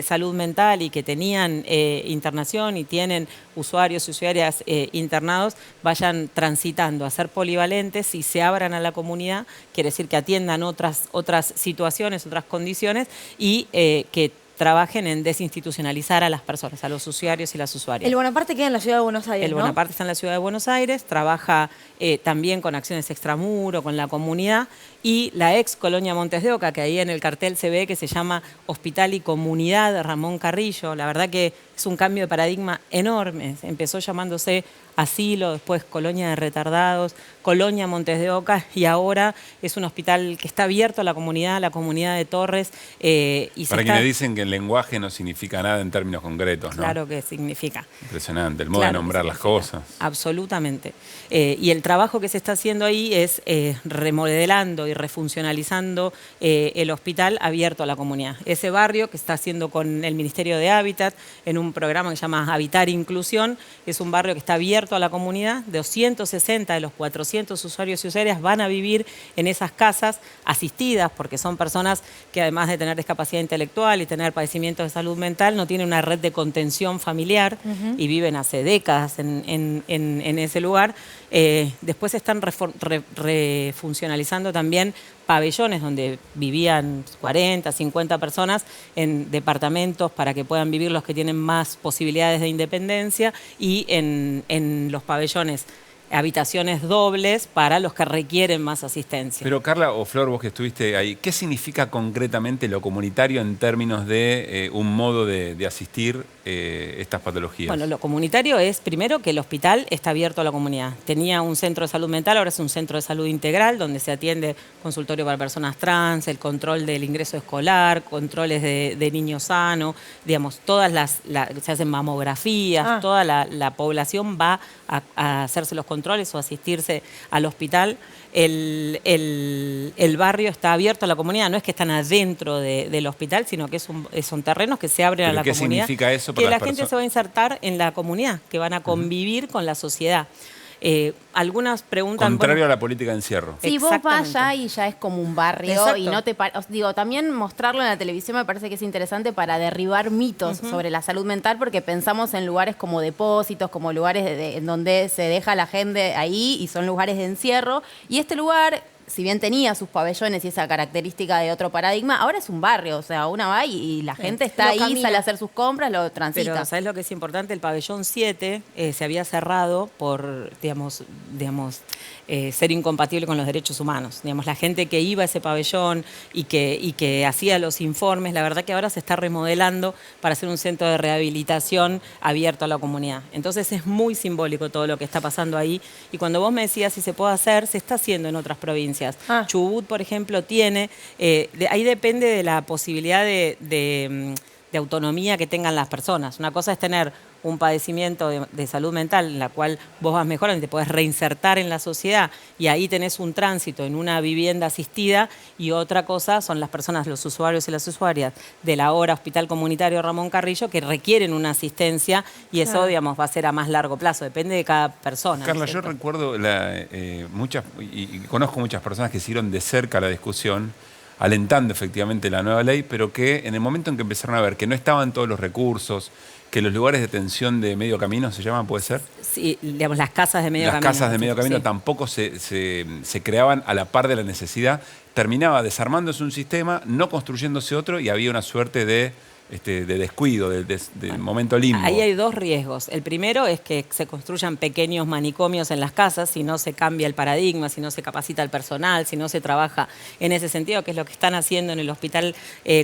salud mental y que tenían internación y tienen usuarios y usuarias internados vayan transitando a ser polivalentes y se abran a la comunidad, quiere decir que atiendan otras situaciones, otras condiciones y que trabajen en desinstitucionalizar a las personas, a los usuarios y las usuarias. El Bonaparte queda en la ciudad de Buenos Aires, El ¿no? Bonaparte está en la ciudad de Buenos Aires, trabaja también con acciones extramuro, con la comunidad, y la ex colonia Montes de Oca, que ahí en el cartel se ve que se llama Hospital y Comunidad de Ramón Carrillo. La verdad que es un cambio de paradigma enorme. Empezó llamándose asilo, después colonia de retardados, colonia Montes de Oca, y ahora es un hospital que está abierto a la comunidad de Torres. Para quienes dicen que el lenguaje no significa nada en términos concretos, ¿no? Claro que significa. Impresionante, el modo Claro de nombrar las cosas. Absolutamente. Y el trabajo que se está haciendo ahí es remodelando y refuncionalizando el hospital abierto a la comunidad. Ese barrio que está haciendo con el Ministerio de Hábitat en un programa que se llama Habitar Inclusión, es un barrio que está abierto a la comunidad. 260 de los 400 usuarios y usuarias van a vivir en esas casas asistidas, porque son personas que además de tener discapacidad intelectual y tener padecimientos de salud mental, no tienen una red de contención familiar y viven hace décadas en ese lugar. Después están refuncionalizando también pabellones donde vivían 40, 50 personas en departamentos para que puedan vivir los que tienen más posibilidades de independencia, y en los pabellones habitaciones dobles para los que requieren más asistencia. Pero Carla o Flor, vos que estuviste ahí, ¿qué significa concretamente lo comunitario en términos de un modo de asistir estas patologías? Bueno, lo comunitario es, primero, que el hospital está abierto a la comunidad. Tenía un centro de salud mental, ahora es un centro de salud integral, donde se atiende consultorio para personas trans, el control del ingreso escolar, controles de niños sanos, digamos, se hacen mamografías, toda la población va a hacerse los controles o asistirse al hospital. El barrio está abierto a la comunidad, no es que están adentro del hospital, sino que son terrenos que se abren a la comunidad. ¿Qué significa eso para que las la gente personas? se va a insertar en la comunidad, que van a convivir con la sociedad. Algunas preguntan... Contrario a la política de encierro. Si vos vas allá y ya es como un barrio Exacto. y no te... Digo, también mostrarlo en la televisión me parece que es interesante para derribar mitos sobre la salud mental, porque pensamos en lugares como depósitos, como lugares en donde se deja a la gente ahí y son lugares de encierro. Y este lugar, si bien tenía sus pabellones y esa característica de otro paradigma, ahora es un barrio. O sea, una va y la gente está Lo ahí, camina. sale a hacer sus compras, lo transita. Pero ¿sabes lo que es importante? El pabellón 7 se había cerrado por, digamos, ser incompatible con los derechos humanos. Digamos, la gente que iba a ese pabellón y que hacía los informes, la verdad que ahora se está remodelando para hacer un centro de rehabilitación abierto a la comunidad. Entonces es muy simbólico todo lo que está pasando ahí. Y cuando vos me decías si se puede hacer, se está haciendo en otras provincias. Chubut, por ejemplo, tiene, ahí depende de la posibilidad de autonomía que tengan las personas. Una cosa es tener un padecimiento de salud mental en la cual vos vas mejorando y te podés reinsertar en la sociedad y ahí tenés un tránsito en una vivienda asistida, y otra cosa son las personas, los usuarios y las usuarias del ahora Hospital Comunitario Ramón Carrillo, que requieren una asistencia, y eso, digamos, va a ser a más largo plazo, depende de cada persona. Carla, yo recuerdo muchas, y conozco muchas personas que siguieron de cerca la discusión, alentando efectivamente la nueva ley, pero que en el momento en que empezaron a ver que no estaban todos los recursos, que los lugares de atención de medio camino se llaman, ¿puede ser? Sí, digamos, las casas de medio camino. Las casas de medio camino sí. tampoco se creaban a la par de la necesidad. Terminaba desarmándose un sistema, no construyéndose otro, y había una suerte de descuido, de momento limbo. Ahí hay dos riesgos. El primero es que se construyan pequeños manicomios en las casas si no se cambia el paradigma, si no se capacita el personal, si no se trabaja en ese sentido, que es lo que están haciendo en el Hospital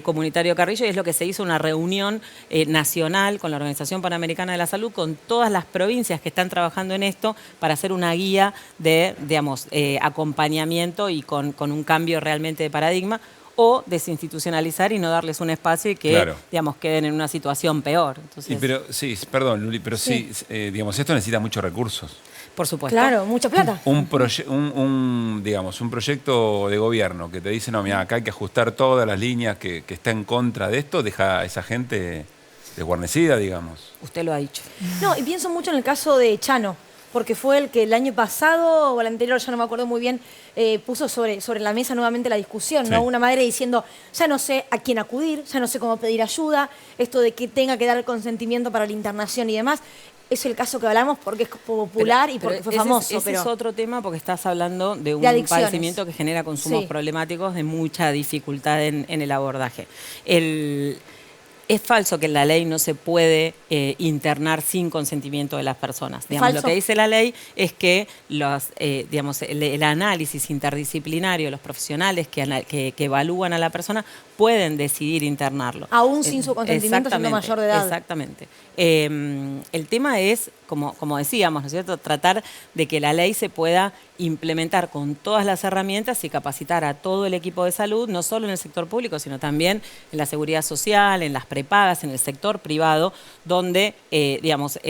Comunitario Carrillo, y es lo que se hizo una reunión nacional con la Organización Panamericana de la Salud, con todas las provincias que están trabajando en esto, para hacer una guía de, digamos, acompañamiento y con un cambio realmente de paradigma, o desinstitucionalizar y no darles un espacio y que, digamos, queden en una situación peor. Entonces, pero sí, perdón, Luli, pero sí, digamos, esto necesita muchos recursos. Por supuesto. Claro, mucha plata. Un proyecto de gobierno que te dice, no, mira, acá hay que ajustar todas las líneas que está en contra de esto, deja a esa gente desguarnecida, digamos. Usted lo ha dicho. No, y pienso mucho en el caso de Chano, porque fue el que el año pasado o el anterior, ya no me acuerdo muy bien, puso sobre la mesa nuevamente la discusión, ¿no? Una madre diciendo, ya no sé a quién acudir, ya no sé cómo pedir ayuda, esto de que tenga que dar el consentimiento para la internación y demás. Es el caso que hablamos porque es popular y porque fue famoso. Ese es otro tema, porque estás hablando de un padecimiento que genera consumos problemáticos de mucha dificultad en el abordaje. Es falso que en la ley no se puede internar sin consentimiento de las personas. Digamos, lo que dice la ley es que digamos, el análisis interdisciplinario, los profesionales que evalúan a la persona pueden decidir internarlo. Aún sin su consentimiento, siendo mayor de edad. Exactamente. El tema es, como decíamos, ¿no es cierto?, tratar de que la ley se pueda implementar con todas las herramientas y capacitar a todo el equipo de salud, no solo en el sector público, sino también en la seguridad social, en las prepagas, en el sector privado, donde, digamos,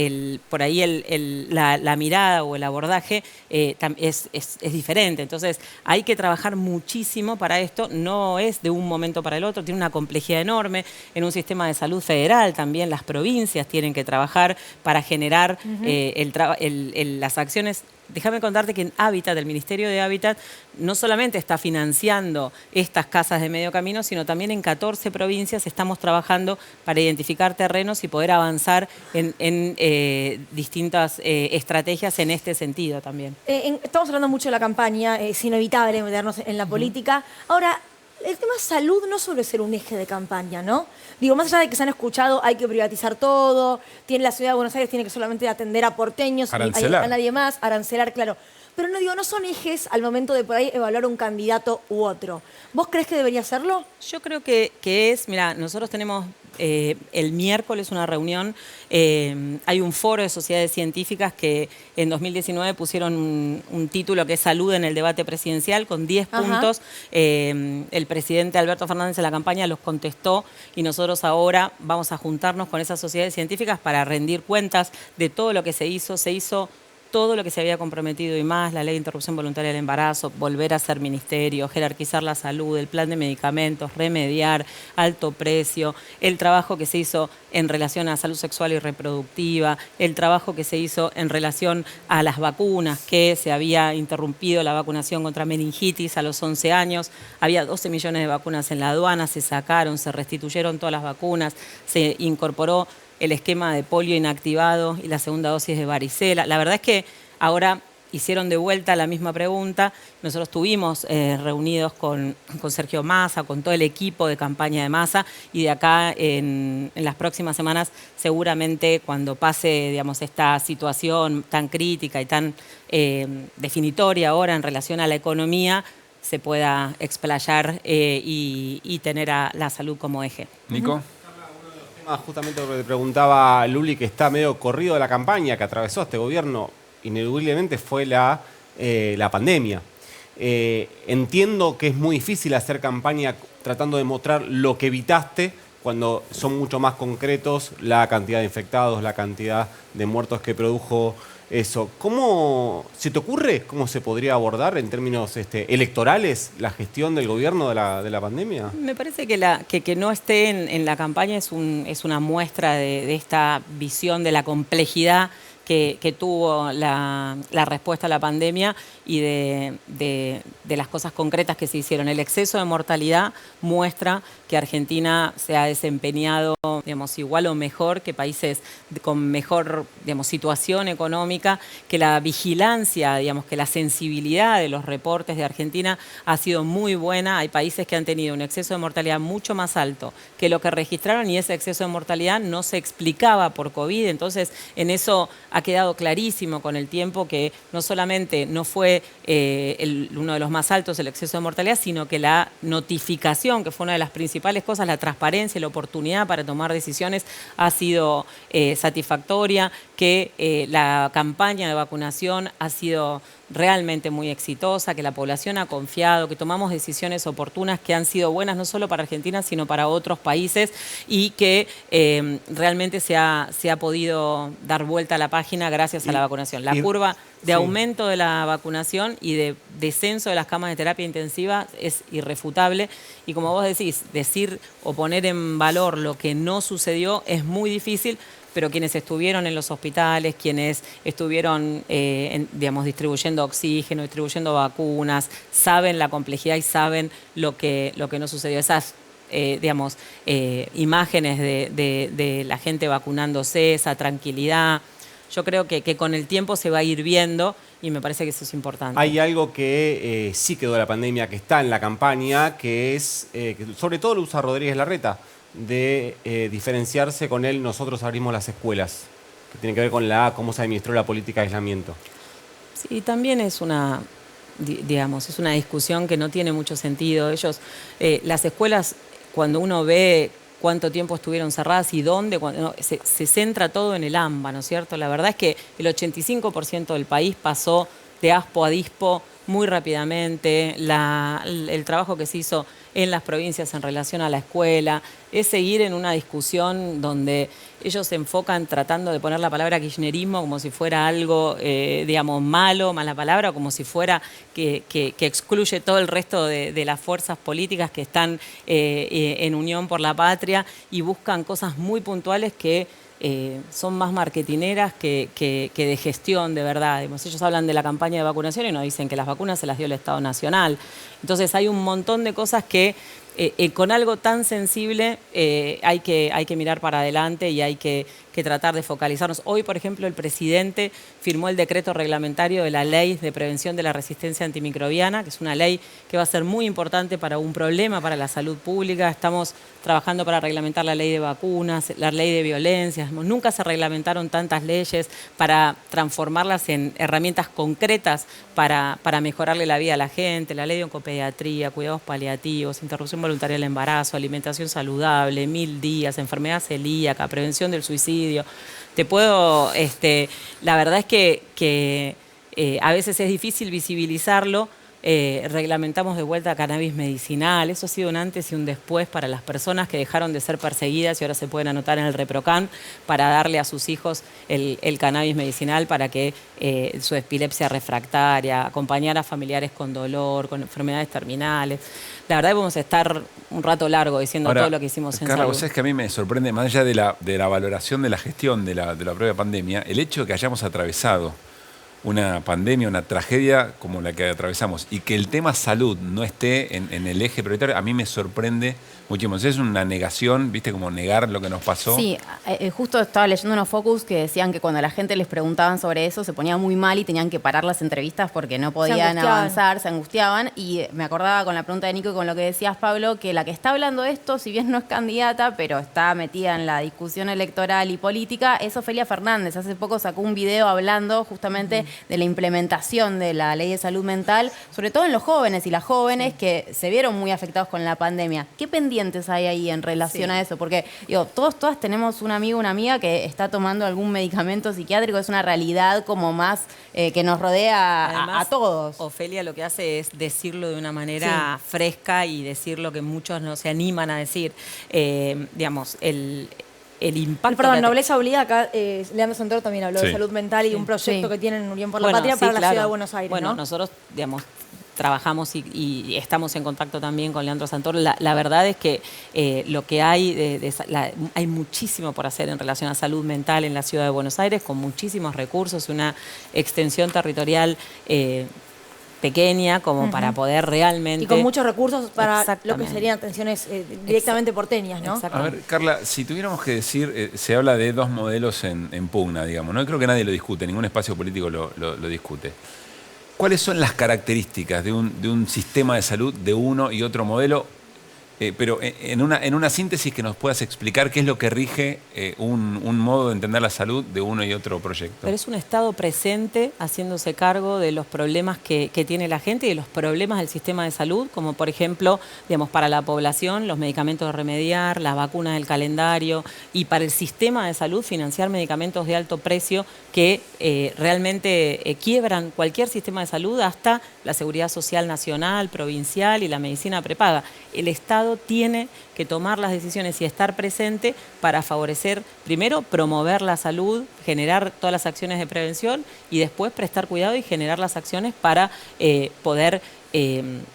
por ahí la mirada o el abordaje es diferente. Entonces, hay que trabajar muchísimo para esto, no es de un momento para el otro, tiene una complejidad enorme. En un sistema de salud federal también las provincias tienen que trabajar para generar las acciones. Déjame contarte que en Hábitat, el Ministerio de Hábitat, no solamente está financiando estas casas de medio camino, sino también en 14 provincias estamos trabajando para identificar terrenos y poder avanzar en distintas estrategias en este sentido también. Estamos hablando mucho de la campaña, es inevitable meternos en la política. Ahora, el tema salud no suele ser un eje de campaña, ¿no? Digo, más allá de que se han escuchado, hay que privatizar todo, la ciudad de Buenos Aires tiene que solamente atender a porteños, a nadie más, arancelar, claro. Pero no son ejes al momento de por ahí evaluar un candidato u otro. ¿Vos crees que debería serlo? Yo creo que es, mira, nosotros tenemos el miércoles una reunión, hay un foro de sociedades científicas que en 2019 pusieron un título que es Salud en el debate presidencial con 10 puntos. El presidente Alberto Fernández en la campaña los contestó y nosotros ahora vamos a juntarnos con esas sociedades científicas para rendir cuentas de todo lo que se hizo todo lo que se había comprometido y más, la ley de interrupción voluntaria del embarazo, volver a ser ministerio, jerarquizar la salud, el plan de medicamentos, remediar, alto precio, el trabajo que se hizo en relación a salud sexual y reproductiva, el trabajo que se hizo en relación a las vacunas, que se había interrumpido la vacunación contra meningitis a los 11 años, había 12 millones de vacunas en la aduana, se sacaron, se restituyeron todas las vacunas, se incorporó el esquema de polio inactivado y la segunda dosis de varicela. La verdad es que ahora hicieron de vuelta la misma pregunta. Nosotros estuvimos reunidos con Sergio Massa, con todo el equipo de campaña de Massa, y de acá en las próximas semanas, seguramente cuando pase, digamos, esta situación tan crítica y tan definitoria ahora en relación a la economía, se pueda explayar y tener a la salud como eje. Nico. Justamente lo que te preguntaba Luli, que está medio corrido de la campaña que atravesó este gobierno, ineludiblemente fue la pandemia. Entiendo que es muy difícil hacer campaña tratando de mostrar lo que evitaste cuando son mucho más concretos la cantidad de infectados, la cantidad de muertos que produjo eso. ¿Cómo se te ocurre cómo se podría abordar en términos electorales la gestión del gobierno de la pandemia? Me parece que no esté en la campaña es una muestra de esta visión de la complejidad que tuvo la respuesta a la pandemia y de las cosas concretas que se hicieron. El exceso de mortalidad muestra que Argentina se ha desempeñado, digamos, igual o mejor que países con mejor, digamos, situación económica, que la vigilancia, digamos, que la sensibilidad de los reportes de Argentina ha sido muy buena. Hay países que han tenido un exceso de mortalidad mucho más alto que lo que registraron, y ese exceso de mortalidad no se explicaba por COVID. Entonces, en eso ha quedado clarísimo con el tiempo que no solamente no fue uno de los más altos el exceso de mortalidad, sino que la notificación, que fue una de las principales cosas, la transparencia y la oportunidad para tomar decisiones ha sido satisfactoria, que la campaña de vacunación ha sido realmente muy exitosa, que la población ha confiado, que tomamos decisiones oportunas que han sido buenas no solo para Argentina, sino para otros países, y que realmente se ha podido dar vuelta a la página gracias a la vacunación. La curva de aumento de la vacunación y de descenso de las camas de terapia intensiva es irrefutable, y como vos decís, decir o poner en valor lo que no sucedió es muy difícil, pero quienes estuvieron en los hospitales, quienes estuvieron, digamos, distribuyendo oxígeno, distribuyendo vacunas, saben la complejidad y saben lo que no sucedió. Esas, digamos, imágenes de la gente vacunándose, esa tranquilidad, yo creo que con el tiempo se va a ir viendo, y me parece que eso es importante. Hay algo que sí quedó de la pandemia, que está en la campaña, que es, que sobre todo lo usa Rodríguez Larreta, de diferenciarse con él. Nosotros abrimos las escuelas, que tiene que ver con cómo se administró la política de aislamiento. Sí, también es una, digamos, es una discusión que no tiene mucho sentido. Ellos, las escuelas, cuando uno ve cuánto tiempo estuvieron cerradas y dónde, se centra todo en el AMBA, ¿no es cierto? La verdad es que el 85% del país pasó de ASPO a DISPO muy rápidamente. El trabajo que se hizo en las provincias en relación a la escuela es seguir en una discusión donde ellos se enfocan tratando de poner la palabra kirchnerismo como si fuera algo, digamos, malo, mala palabra, como si fuera que excluye todo el resto de las fuerzas políticas que están en unión por la patria, y buscan cosas muy puntuales que son más marketineras que de gestión de verdad. Ellos hablan de la campaña de vacunación y nos dicen que las vacunas se las dio el Estado Nacional. Entonces hay un montón de cosas que con algo tan sensible hay que mirar para adelante y hay que tratar de focalizarnos. Hoy, por ejemplo, el presidente firmó el decreto reglamentario de la Ley de Prevención de la Resistencia Antimicrobiana, que es una ley que va a ser muy importante para un problema para la salud pública. Estamos trabajando para reglamentar la ley de vacunas, la ley de violencias. Nunca se reglamentaron tantas leyes para transformarlas en herramientas concretas para mejorarle la vida a la gente. La ley de oncopediatría, cuidados paliativos, interrupción voluntaria del embarazo, alimentación saludable, 1000 días, enfermedad celíaca, prevención del suicidio. Te puedo, la verdad es que a veces es difícil visibilizarlo, reglamentamos de vuelta cannabis medicinal. Eso ha sido un antes y un después para las personas que dejaron de ser perseguidas y ahora se pueden anotar en el ReproCan para darle a sus hijos el cannabis medicinal para que su epilepsia refractaria, acompañar a familiares con dolor, con enfermedades terminales. La verdad que vamos a estar un rato largo diciendo Ahora, todo lo que hicimos en Carla, salud. vos sabés que a mí me sorprende, más allá de la valoración de la gestión de la propia pandemia, el hecho de que hayamos atravesado una pandemia, una tragedia como la que atravesamos y que el tema salud no esté en el eje prioritario, a mí me sorprende muchísimo. Es una negación, ¿viste? Como negar lo que nos pasó. Sí, justo estaba leyendo unos focus que decían que cuando a la gente les preguntaban sobre eso se ponía muy mal y tenían que parar las entrevistas porque no podían avanzar, se angustiaban. Y me acordaba con la pregunta de Nico y con lo que decías, Pablo, que la que está hablando de esto, si bien no es candidata, pero está metida en la discusión electoral y política, es Ofelia Fernández. Hace poco sacó un video hablando justamente de la implementación de la ley de salud mental, sobre todo en los jóvenes y las jóvenes que se vieron muy afectados con la pandemia. ¿Qué pendientes hay ahí en relación a eso? Porque digo, todas tenemos un amigo, una amiga que está tomando algún medicamento psiquiátrico, es una realidad como más que nos rodea a todos. Ofelia lo que hace es decirlo de una manera fresca y decir lo que muchos no se animan a decir. Digamos, el impacto... Perdón, Nobleza Obliga, acá Leandro Santoro también habló de salud mental y un proyecto que tienen Unión por la Patria para la Ciudad de Buenos Aires, Bueno, ¿no? nosotros, digamos, trabajamos y estamos en contacto también con Leandro Santoro. La verdad es que lo que hay, hay muchísimo por hacer en relación a salud mental en la Ciudad de Buenos Aires, con muchísimos recursos, una extensión territorial pequeña como para poder realmente... Y con muchos recursos para lo que serían atenciones directamente porteñas, ¿no? A ver, Carla, si tuviéramos que decir, se habla de dos modelos en pugna, digamos, ¿no? Creo que nadie lo discute, ningún espacio político lo discute. ¿Cuáles son las características de un sistema de salud de uno y otro modelo? Pero en una síntesis que nos puedas explicar qué es lo que rige un modo de entender la salud de uno y otro proyecto. Pero es un Estado presente haciéndose cargo de los problemas que tiene la gente y de los problemas del sistema de salud, como por ejemplo, digamos, para la población, los medicamentos de remediar, las vacunas del calendario, y para el sistema de salud financiar medicamentos de alto precio que realmente quiebran cualquier sistema de salud, hasta la seguridad social nacional, provincial y la medicina prepaga. El Estado tiene que tomar las decisiones y estar presente para favorecer, primero, promover la salud, generar todas las acciones de prevención y después prestar cuidado y generar las acciones para poder,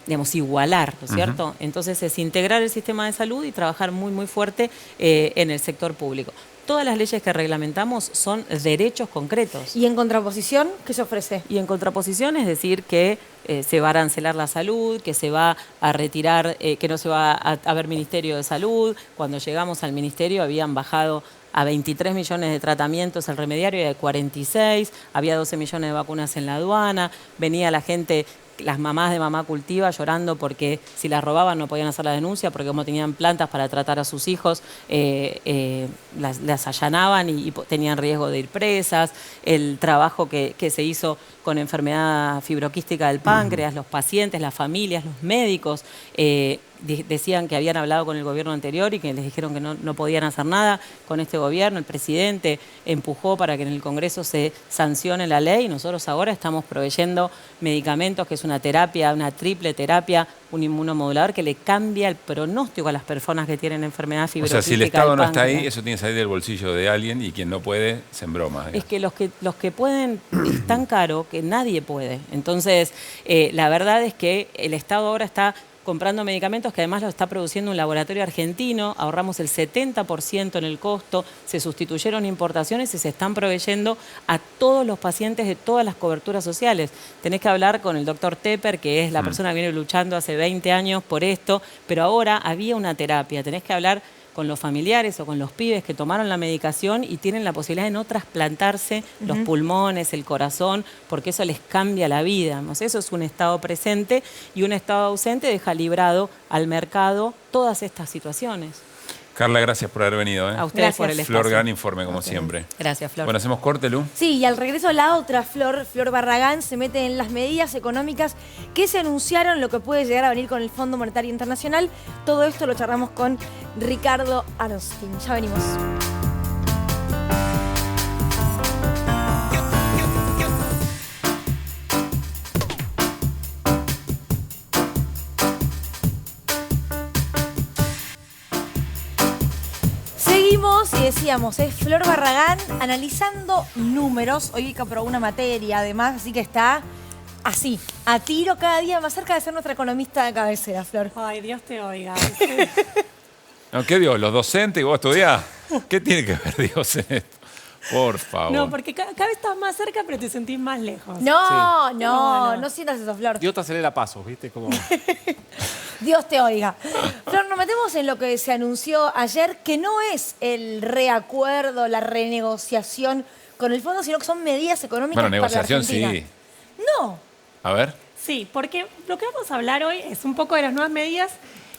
digamos, igualar, ¿no es cierto? Entonces es integrar el sistema de salud y trabajar muy, muy fuerte en el sector público. Todas las leyes que reglamentamos son derechos concretos. ¿Y en contraposición qué se ofrece? Y en contraposición es decir que se va a arancelar la salud, que se va a retirar, que no se va a haber Ministerio de Salud. Cuando llegamos al Ministerio habían bajado a 23 millones de tratamientos el remediario y de 46, había 12 millones de vacunas en la aduana, venía la gente... Las mamás de Mamá Cultiva llorando porque si las robaban no podían hacer la denuncia porque como tenían plantas para tratar a sus hijos, las allanaban y tenían riesgo de ir presas. El trabajo que se hizo con enfermedad fibroquística del páncreas, los pacientes, las familias, los médicos, decían que habían hablado con el gobierno anterior y que les dijeron que no podían hacer nada con este gobierno. El presidente empujó para que en el Congreso se sancione la ley. Nosotros ahora estamos proveyendo medicamentos, que es una terapia, una triple terapia, un inmunomodulador que le cambia el pronóstico a las personas que tienen enfermedad fibroquística. O sea, si el Estado no está ahí, eso tiene que salir del bolsillo de alguien y quien no puede, se embroma. Es que los que pueden es tan caro que nadie puede. Entonces, la verdad es que el Estado ahora está comprando medicamentos que además lo está produciendo un laboratorio argentino, ahorramos el 70% en el costo, se sustituyeron importaciones y se están proveyendo a todos los pacientes de todas las coberturas sociales. Tenés que hablar con el doctor Tepper, que es la persona que viene luchando hace 20 años por esto, pero ahora había una terapia, tenés que hablar con los familiares o con los pibes que tomaron la medicación y tienen la posibilidad de no trasplantarse los pulmones, el corazón, porque eso les cambia la vida. Eso es un Estado presente, y un Estado ausente deja librado al mercado todas estas situaciones. Carla, gracias por haber venido. A ustedes por el espacio. Flor, gran informe como siempre. Gracias, Flor. Bueno, ¿hacemos corte, Lu? Sí, y al regreso la otra Flor Barragán, se mete en las medidas económicas que se anunciaron, lo que puede llegar a venir con el Fondo Monetario Internacional. Todo esto lo charlamos con Ricardo Arostin. Ya venimos. decíamos, es Flor Barragán analizando números. Hoy aprobó una materia, además, así que está así, a tiro cada día más cerca de ser nuestra economista de cabecera, Flor. Ay, Dios te oiga. No, ¿qué Dios? ¿Los docentes y vos estudiás? ¿Qué tiene que ver Dios en esto? Por favor. No, porque cada vez estás más cerca, pero te sentís más lejos. No, no sientas eso, Flor. Dios te acelera pasos, ¿viste? Como... Dios te oiga. Flor, nos metemos en lo que se anunció ayer, que no es el reacuerdo, la renegociación con el fondo, sino que son medidas económicas Bueno, para la negociación Argentina. sí. No. A ver. Sí, porque lo que vamos a hablar hoy es un poco de las nuevas medidas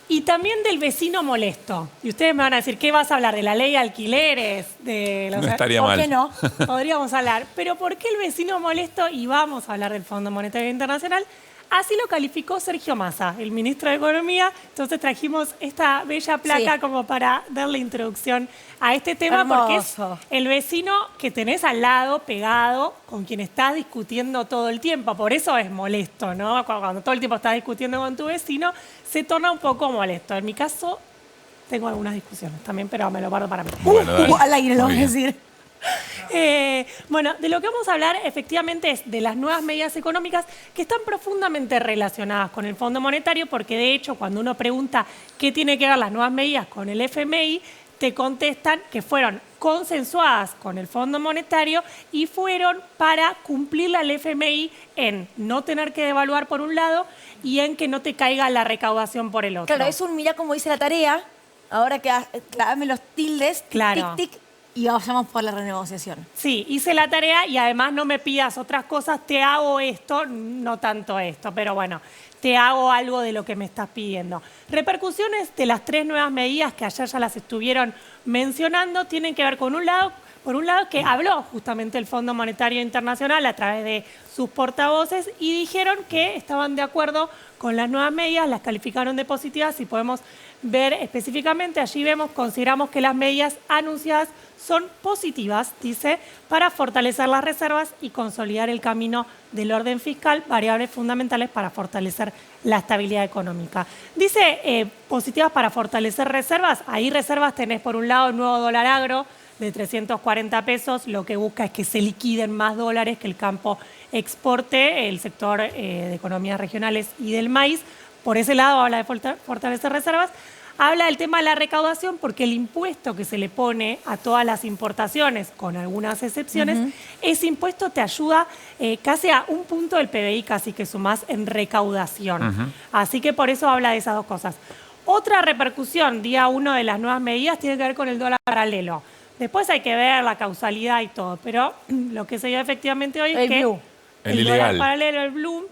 y también del vecino molesto. Y ustedes me van a decir, ¿qué vas a hablar? ¿De la ley de alquileres? De los... No estaría ¿Por mal. qué no? Podríamos hablar. Pero ¿por qué el vecino molesto? Y vamos a hablar del Fondo Monetario Internacional. Así lo calificó Sergio Massa, el ministro de Economía. Entonces trajimos esta bella placa como para darle introducción a este tema, porque es el vecino que tenés al lado, pegado, con quien estás discutiendo todo el tiempo. Por eso es molesto, ¿no? Cuando todo el tiempo estás discutiendo con tu vecino, se torna un poco molesto. En mi caso, tengo algunas discusiones también, pero me lo guardo para mí. Bueno, dale. Al aire lo Muy voy a bien. decir. Bueno, de lo que vamos a hablar efectivamente es de las nuevas medidas económicas que están profundamente relacionadas con el Fondo Monetario, porque de hecho cuando uno pregunta qué tiene que ver las nuevas medidas con el FMI, te contestan que fueron consensuadas con el Fondo Monetario y fueron para cumplirle al FMI en no tener que devaluar por un lado y en que no te caiga la recaudación por el otro. Claro, es un mirá como dice la tarea, ahora que dame los tildes, Claro. tic, tic, y vayamos por la renegociación. Sí, hice la tarea y además no me pidas otras cosas, te hago esto, no tanto esto, pero bueno, te hago algo de lo que me estás pidiendo. Repercusiones de las 3 nuevas medidas que ayer ya las estuvieron mencionando tienen que ver con por un lado que habló justamente el Fondo Monetario Internacional a través de sus portavoces y dijeron que estaban de acuerdo con las nuevas medidas, las calificaron de positivas y podemos ver específicamente, allí consideramos que las medidas anunciadas son positivas, dice, para fortalecer las reservas y consolidar el camino del orden fiscal, variables fundamentales para fortalecer la estabilidad económica. Dice positivas para fortalecer reservas, ahí reservas tenés por un lado el nuevo dólar agro de 340 pesos, lo que busca es que se liquiden más dólares que el campo exporte, el sector de economías regionales y del maíz. Por ese lado habla de fortalecer reservas. Habla del tema de la recaudación porque el impuesto que se le pone a todas las importaciones, con algunas excepciones, ese impuesto te ayuda casi a un punto del PBI, casi que sumás en recaudación. Así que por eso habla de esas dos cosas. Otra repercusión, día 1 de las nuevas medidas, tiene que ver con el dólar paralelo. Después hay que ver la causalidad y todo, pero lo que se dio efectivamente hoy es que el dólar paralelo, el blue,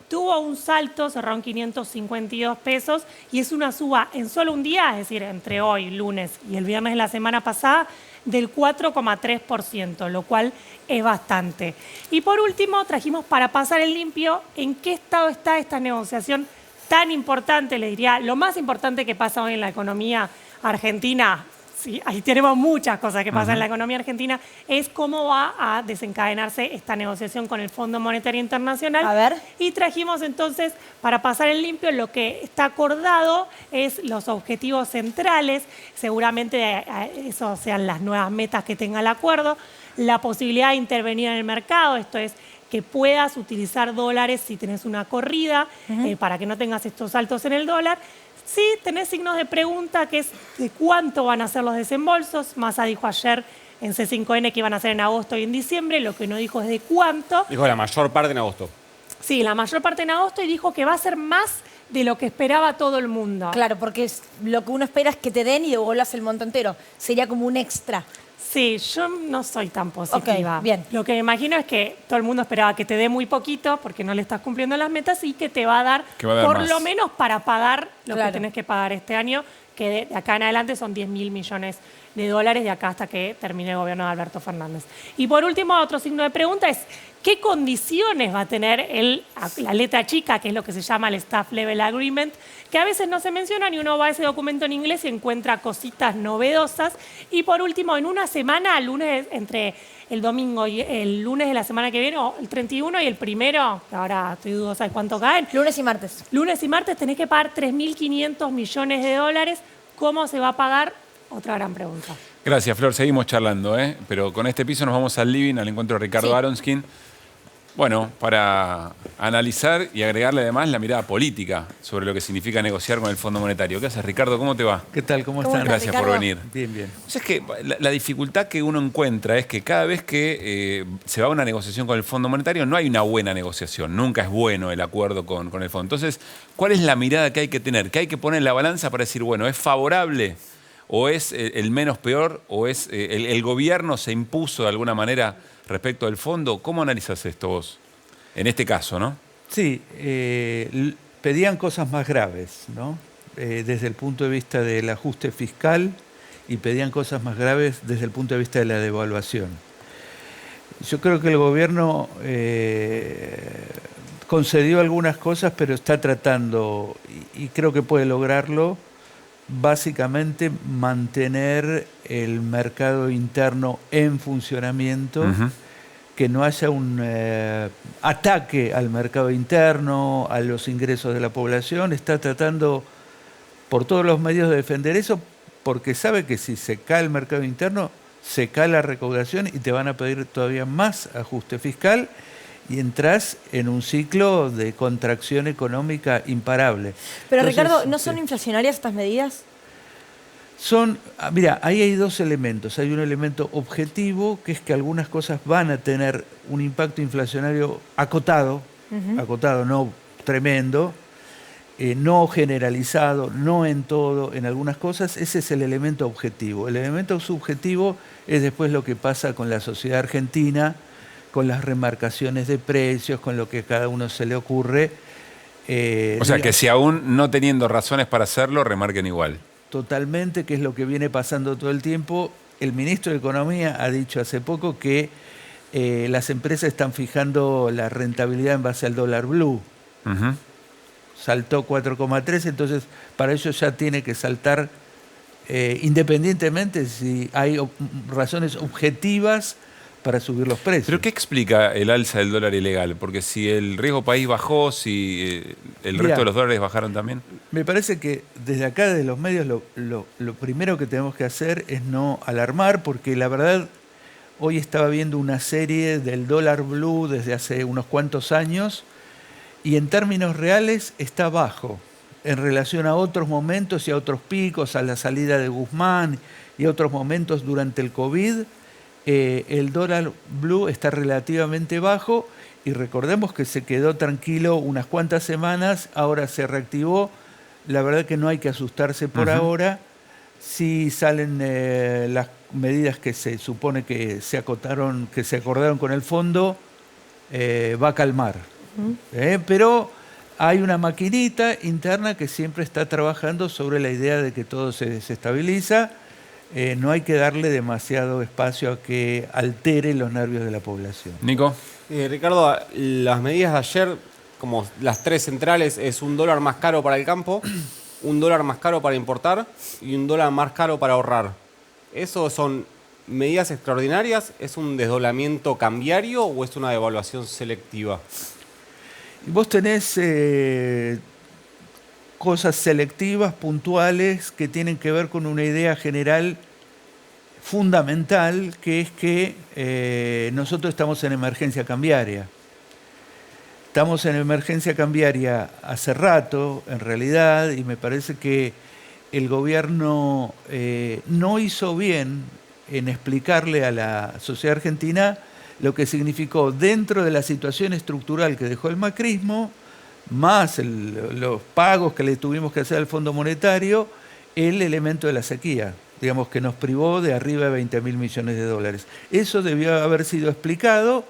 tuvo un salto, cerró en 552 pesos y es una suba en solo un día, es decir, entre hoy, lunes y el viernes de la semana pasada, del 4,3%, lo cual es bastante. Y por último, trajimos para pasar el limpio en qué estado está esta negociación tan importante, le diría, lo más importante que pasa hoy en la economía argentina. Sí, ahí tenemos muchas cosas que pasan en la economía argentina, es cómo va a desencadenarse esta negociación con el Fondo Monetario Internacional. A ver. Y trajimos entonces, para pasar el limpio, lo que está acordado es los objetivos centrales, seguramente eso sean las nuevas metas que tenga el acuerdo, la posibilidad de intervenir en el mercado, esto es que puedas utilizar dólares si tenés una corrida, para que no tengas estos saltos en el dólar. Sí, tenés signos de pregunta, que es de cuánto van a ser los desembolsos. Massa dijo ayer en C5N que iban a ser en agosto y en diciembre, lo que no dijo es de cuánto. Dijo la mayor parte en agosto. Sí, la mayor parte en agosto y dijo que va a ser más de lo que esperaba todo el mundo. Claro, porque lo que uno espera es que te den y devuelvas el monto entero. Sería como un extra. Sí, yo no soy tan positiva. Ok, bien. Lo que me imagino es que todo el mundo esperaba que te dé muy poquito porque no le estás cumpliendo las metas y que te va a dar por más. lo menos para pagar lo Claro. que tenés que pagar este año, que de acá en adelante son 10.000 millones de dólares de acá hasta que termine el gobierno de Alberto Fernández. Y por último, otro signo de pregunta es ¿qué condiciones va a tener la letra chica, que es lo que se llama el Staff Level Agreement, que a veces no se mencionan y uno va a ese documento en inglés y encuentra cositas novedosas? Y por último, en una semana, lunes, entre el domingo y el lunes de la semana que viene, o el 31 y el primero, que ahora estoy dudosa de cuánto caen. Lunes y martes. Lunes y martes tenés que pagar 3.500 millones de dólares. ¿Cómo se va a pagar? Otra gran pregunta. Gracias, Flor. Seguimos charlando, ¿eh? Pero con este piso nos vamos al living, al encuentro de Ricardo Aronskin. Bueno, para analizar y agregarle además la mirada política sobre lo que significa negociar con el Fondo Monetario. ¿Qué haces, Ricardo? ¿Cómo te va? ¿Qué tal? ¿Cómo están? Gracias por venir. Bien, bien. O sea, es que la dificultad que uno encuentra es que cada vez que se va a una negociación con el Fondo Monetario no hay una buena negociación. Nunca es bueno el acuerdo con el Fondo. Entonces, ¿cuál es la mirada que hay que tener? Que hay que poner en la balanza para decir, bueno, ¿es favorable o es el menos peor o es el gobierno se impuso de alguna manera respecto del fondo? ¿Cómo analizas esto vos? En este caso, ¿no? Sí, pedían cosas más graves, ¿no? Desde el punto de vista del ajuste fiscal y pedían cosas más graves desde el punto de vista de la devaluación. Yo creo que el gobierno concedió algunas cosas, pero está tratando, y creo que puede lograrlo, básicamente mantener el mercado interno en funcionamiento, que no haya un ataque al mercado interno, a los ingresos de la población. Está tratando por todos los medios de defender eso, porque sabe que si se cae el mercado interno, se cae la recaudación y te van a pedir todavía más ajuste fiscal y entras en un ciclo de contracción económica imparable. Pero Entonces, Ricardo, ¿no son inflacionarias estas medidas? Mira, ahí hay dos elementos. Hay un elemento objetivo, que es que algunas cosas van a tener un impacto inflacionario acotado, acotado, no tremendo, no generalizado, no en todo, en algunas cosas. Ese es el elemento objetivo. El elemento subjetivo es después lo que pasa con la sociedad argentina, con las remarcaciones de precios, con lo que a cada uno se le ocurre. O sea, que si aún no teniendo razones para hacerlo, remarquen igual. Totalmente, que es lo que viene pasando todo el tiempo. El ministro de Economía ha dicho hace poco que las empresas están fijando la rentabilidad en base al dólar blue. Saltó 4,3, entonces para ello ya tiene que saltar independientemente si hay razones objetivas para subir los precios. ¿Pero qué explica el alza del dólar ilegal? Porque si el riesgo país bajó, si el resto de los dólares bajaron también. Me parece que desde acá, desde los medios, lo primero que tenemos que hacer es no alarmar, porque la verdad, hoy estaba viendo una serie del dólar blue desde hace unos cuantos años y en términos reales está bajo en relación a otros momentos y a otros picos, a la salida de Guzmán y a otros momentos durante el COVID. El dólar blue está relativamente bajo y recordemos que se quedó tranquilo unas cuantas semanas, ahora se reactivó. La verdad que no hay que asustarse por ahora. Si salen las medidas que se supone que se acotaron, que se acordaron con el fondo, va a calmar. Pero hay una maquinita interna que siempre está trabajando sobre la idea de que todo se desestabiliza. No hay que darle demasiado espacio a que altere los nervios de la población. Nico. Ricardo, las medidas de ayer, como las tres centrales, es un dólar más caro para el campo, un dólar más caro para importar y un dólar más caro para ahorrar. ¿Eso son medidas extraordinarias? ¿Es un desdoblamiento cambiario o es una devaluación selectiva? Vos tenés cosas selectivas, puntuales, que tienen que ver con una idea general fundamental, que es que nosotros estamos en emergencia cambiaria. Estamos en emergencia cambiaria hace rato, en realidad, y me parece que el gobierno no hizo bien en explicarle a la sociedad argentina lo que significó dentro de la situación estructural que dejó el macrismo, más los pagos que le tuvimos que hacer al Fondo Monetario, el elemento de la sequía, digamos, que nos privó de arriba de 20.000 millones de dólares. Eso debió haber sido explicado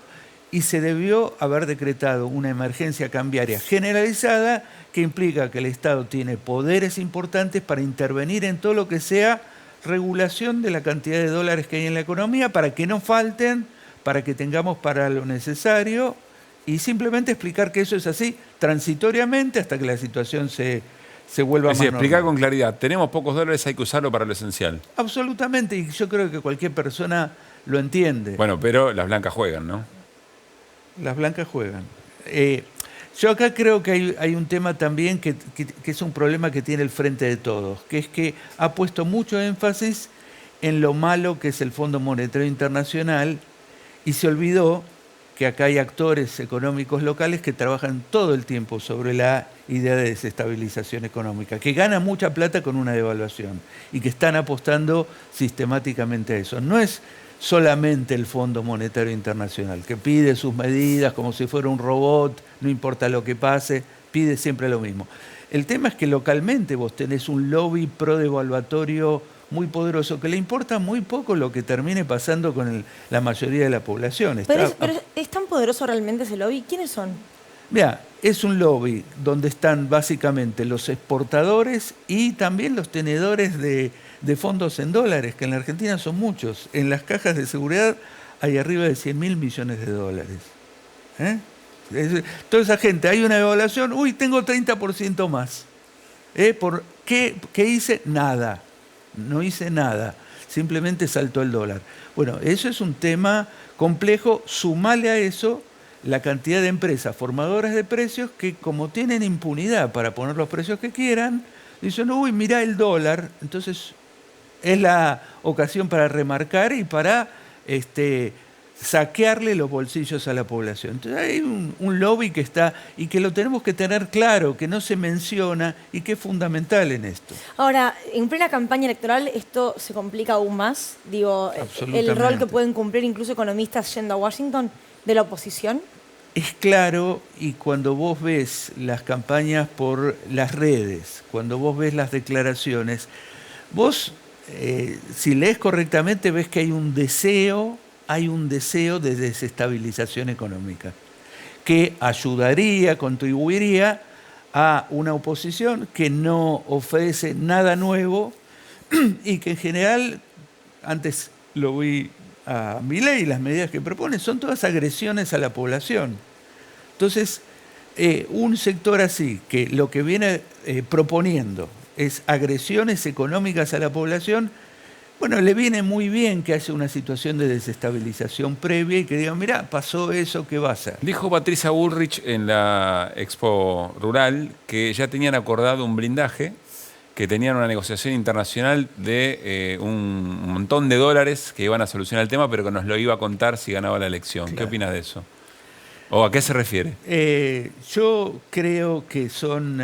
y se debió haber decretado una emergencia cambiaria generalizada que implica que el Estado tiene poderes importantes para intervenir en todo lo que sea regulación de la cantidad de dólares que hay en la economía para que no falten, para que tengamos para lo necesario y simplemente explicar que eso es así transitoriamente hasta que la situación se vuelva más normal. Explicar con claridad, tenemos pocos dólares, hay que usarlo para lo esencial. Absolutamente, y yo creo que cualquier persona lo entiende. Bueno, pero las blancas juegan, ¿no? Las blancas juegan. Yo acá creo que hay un tema también que es un problema que tiene el Frente de Todos, que es que ha puesto mucho énfasis en lo malo que es el Fondo Monetario Internacional y se olvidó que acá hay actores económicos locales que trabajan todo el tiempo sobre la idea de desestabilización económica, que ganan mucha plata con una devaluación y que están apostando sistemáticamente a eso. No es solamente el Fondo Monetario Internacional, que pide sus medidas como si fuera un robot, no importa lo que pase, pide siempre lo mismo. El tema es que localmente vos tenés un lobby pro-devaluatorio muy poderoso, que le importa muy poco lo que termine pasando con la mayoría de la población. Pero ¿es tan poderoso realmente ese lobby? ¿Quiénes son? Mira, es un lobby donde están básicamente los exportadores y también los tenedores de fondos en dólares, que en la Argentina son muchos. En las cajas de seguridad hay arriba de 100.000 millones de dólares. Toda esa gente, hay una devaluación, uy, tengo 30% más. ¿Por qué hice? Nada. No hice nada, simplemente saltó el dólar. Bueno, eso es un tema complejo. Sumale a eso la cantidad de empresas formadoras de precios que, como tienen impunidad para poner los precios que quieran, dicen, uy, mirá el dólar. Entonces es la ocasión para remarcar y para saquearle los bolsillos a la población. Entonces hay un lobby que está y que lo tenemos que tener claro, que no se menciona y que es fundamental en esto. Ahora, en plena campaña electoral esto se complica aún más. Digo, el rol que pueden cumplir incluso economistas yendo a Washington de la oposición. Es claro, y cuando vos ves las campañas por las redes, cuando vos ves las declaraciones, vos, si lees correctamente, ves que hay un deseo de desestabilización económica que ayudaría, contribuiría a una oposición que no ofrece nada nuevo y que en general, antes lo vi a Milei, las medidas que propone son todas agresiones a la población. Entonces, un sector así, que lo que viene proponiendo es agresiones económicas a la población, bueno, le viene muy bien que haya una situación de desestabilización previa y que digan, mirá, pasó eso, ¿qué va a hacer? Dijo Patricia Bullrich en la Expo Rural que ya tenían acordado un blindaje, que tenían una negociación internacional de un montón de dólares que iban a solucionar el tema, pero que nos lo iba a contar si ganaba la elección. Claro. ¿Qué opinas de eso? ¿O a qué se refiere? Yo creo que son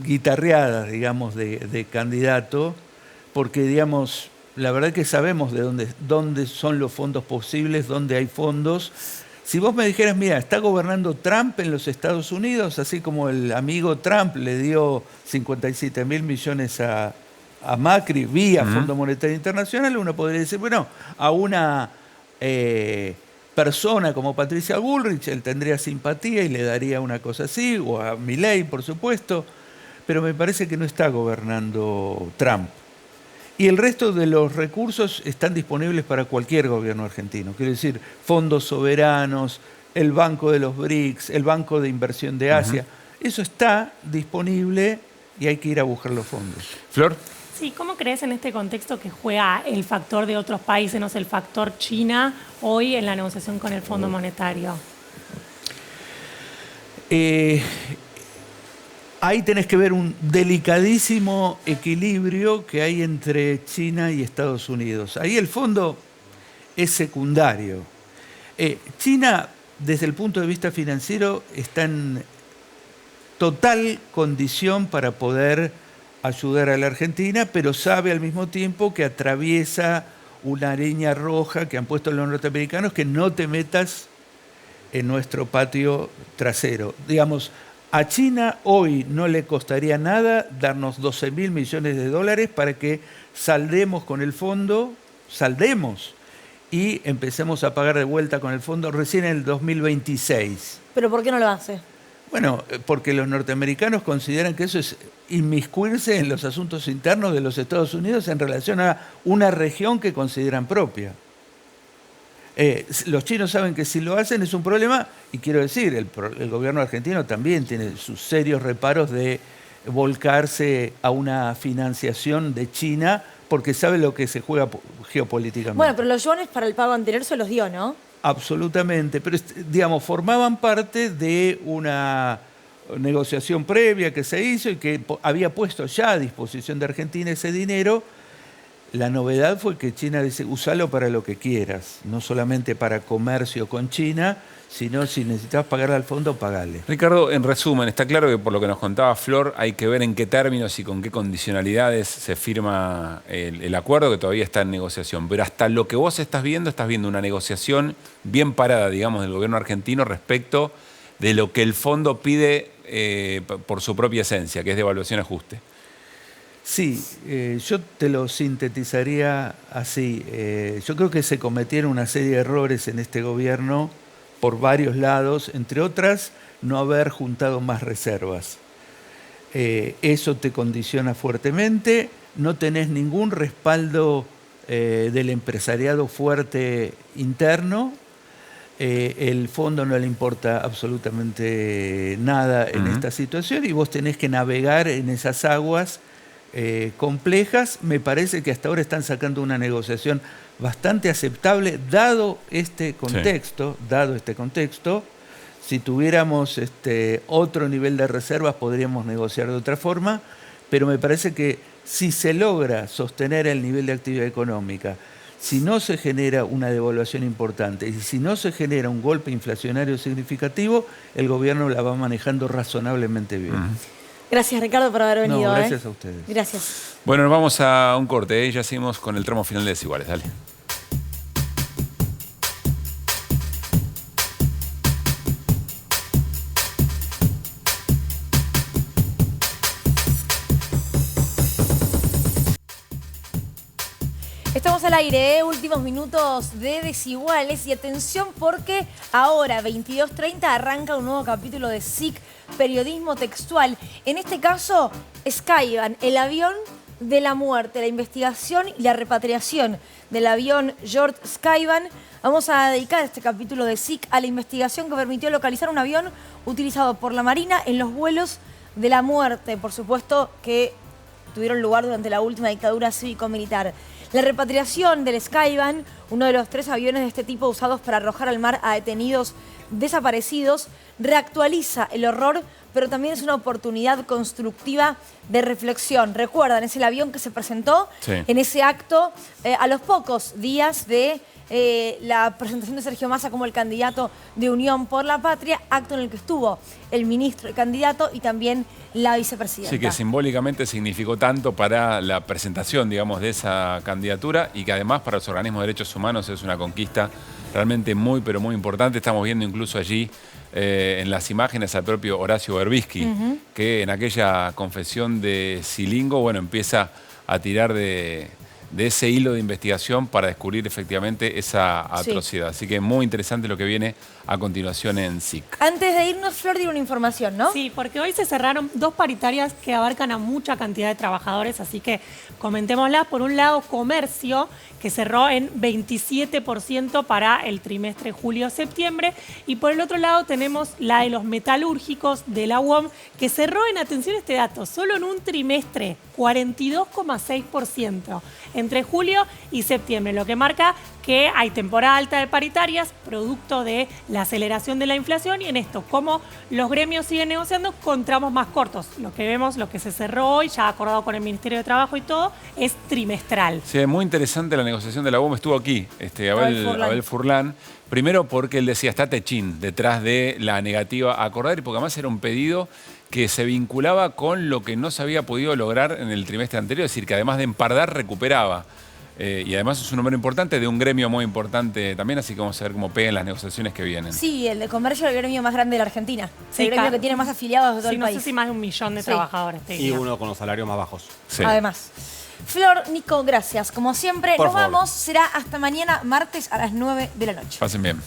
guitarreadas, digamos, de candidato, porque, digamos, la verdad que sabemos de dónde son los fondos posibles, dónde hay fondos. Si vos me dijeras, mira, está gobernando Trump en los Estados Unidos, así como el amigo Trump le dio 57.000 millones a Macri vía Fondo Monetario Internacional, uno podría decir, bueno, a una persona como Patricia Bullrich, él tendría simpatía y le daría una cosa así, o a Milei, por supuesto, pero me parece que no está gobernando Trump. Y el resto de los recursos están disponibles para cualquier gobierno argentino. Quiero decir, fondos soberanos, el Banco de los BRICS, el Banco de Inversión de Asia. Eso está disponible y hay que ir a buscar los fondos. Flor. Sí, ¿cómo crees en este contexto que juega el factor de otros países, no sé, el factor China, hoy en la negociación con el Fondo Monetario? Ahí tenés que ver un delicadísimo equilibrio que hay entre China y Estados Unidos. Ahí el fondo es secundario. China, desde el punto de vista financiero, está en total condición para poder ayudar a la Argentina, pero sabe al mismo tiempo que atraviesa una línea roja que han puesto los norteamericanos, que no te metas en nuestro patio trasero. Digamos, a China hoy no le costaría nada darnos 12.000 millones de dólares para que saldemos con el fondo, y empecemos a pagar de vuelta con el fondo recién en el 2026. ¿Pero por qué no lo hace? Bueno, porque los norteamericanos consideran que eso es inmiscuirse en los asuntos internos de los Estados Unidos en relación a una región que consideran propia. Los chinos saben que si lo hacen es un problema, y quiero decir, el gobierno argentino también tiene sus serios reparos de volcarse a una financiación de China porque sabe lo que se juega geopolíticamente. Bueno, pero los yuanes para el pago anterior se los dio, ¿no? Absolutamente, pero digamos, formaban parte de una negociación previa que se hizo y que había puesto ya a disposición de Argentina ese dinero. La novedad fue que China dice, usalo para lo que quieras, no solamente para comercio con China, sino si necesitas pagar al fondo, pagale. Ricardo, en resumen, está claro que por lo que nos contaba Flor, hay que ver en qué términos y con qué condicionalidades se firma el acuerdo, que todavía está en negociación. Pero hasta lo que vos estás viendo una negociación bien parada, digamos, del gobierno argentino respecto de lo que el fondo pide por su propia esencia, que es devaluación ajuste. Sí, yo te lo sintetizaría así. Yo creo que se cometieron una serie de errores en este gobierno por varios lados, entre otras, no haber juntado más reservas. Eso te condiciona fuertemente, no tenés ningún respaldo del empresariado fuerte interno, el fondo no le importa absolutamente nada en esta situación y vos tenés que navegar en esas aguas complejas. Me parece que hasta ahora están sacando una negociación bastante aceptable, dado este contexto. Si tuviéramos otro nivel de reservas, podríamos negociar de otra forma, pero me parece que si se logra sostener el nivel de actividad económica, si no se genera una devaluación importante y si no se genera un golpe inflacionario significativo, el gobierno la va manejando razonablemente bien. Gracias, Ricardo, por haber venido. No, gracias a ustedes. Gracias. Bueno, nos vamos a un corte, ya seguimos con el tramo final de Desiguales. Dale. Estamos al aire, últimos minutos de Desiguales y atención porque ahora, 22:30, arranca un nuevo capítulo de SIC, Periodismo Textual. En este caso, Skyvan, el avión de la muerte, la investigación y la repatriación del avión George Skyvan. Vamos a dedicar este capítulo de SIC a la investigación que permitió localizar un avión utilizado por la Marina en los vuelos de la muerte, por supuesto que tuvieron lugar durante la última dictadura cívico-militar. La repatriación del Skyvan, uno de los 3 aviones de este tipo usados para arrojar al mar a detenidos desaparecidos, reactualiza el horror, pero también es una oportunidad constructiva de reflexión. Recuerdan, es el avión que se presentó en ese acto a los pocos días de la presentación de Sergio Massa como el candidato de Unión por la Patria, acto en el que estuvo el ministro, el candidato y también la vicepresidenta. Sí, que simbólicamente significó tanto para la presentación, digamos, de esa candidatura y que además para los organismos de derechos humanos es una conquista realmente muy, pero muy importante. Estamos viendo incluso allí en las imágenes al propio Horacio Berbisky, que en aquella confesión de Silingo, bueno, empieza a tirar de ese hilo de investigación para descubrir efectivamente esa atrocidad. Así que muy interesante lo que viene a continuación en SIC. Antes de irnos, Flor, dio una información, ¿no? Sí, porque hoy se cerraron 2 paritarias que abarcan a mucha cantidad de trabajadores, así que comentémoslas. Por un lado, comercio, que cerró en 27% para el trimestre julio-septiembre, y por el otro lado tenemos la de los metalúrgicos de la UOM, que cerró en, atención a este dato, solo en un trimestre, 42,6% entre julio y septiembre, lo que marca que hay temporada alta de paritarias, producto de la aceleración de la inflación, y en esto, como los gremios siguen negociando con tramos más cortos. Lo que vemos, lo que se cerró hoy, ya acordado con el Ministerio de Trabajo y todo, es trimestral. Sí, muy interesante la negociación de la UOM. Estuvo aquí Abel Furlan. Primero porque él decía, está Techín detrás de la negativa a acordar, y porque además era un pedido que se vinculaba con lo que no se había podido lograr en el trimestre anterior, es decir, que además de empardar, recuperaba. Y además es un número importante de un gremio muy importante también, así que vamos a ver cómo pegan las negociaciones que vienen. Sí, el de comercio es el gremio más grande de la Argentina. Sí, el gremio que tiene más afiliados de todo el país. No sé si más de 1 millón de trabajadores. Y uno con los salarios más bajos. Además. Flor, Nico, gracias. Como siempre, nos vamos. Será hasta mañana, martes a las 9 de la noche. Pasen bien.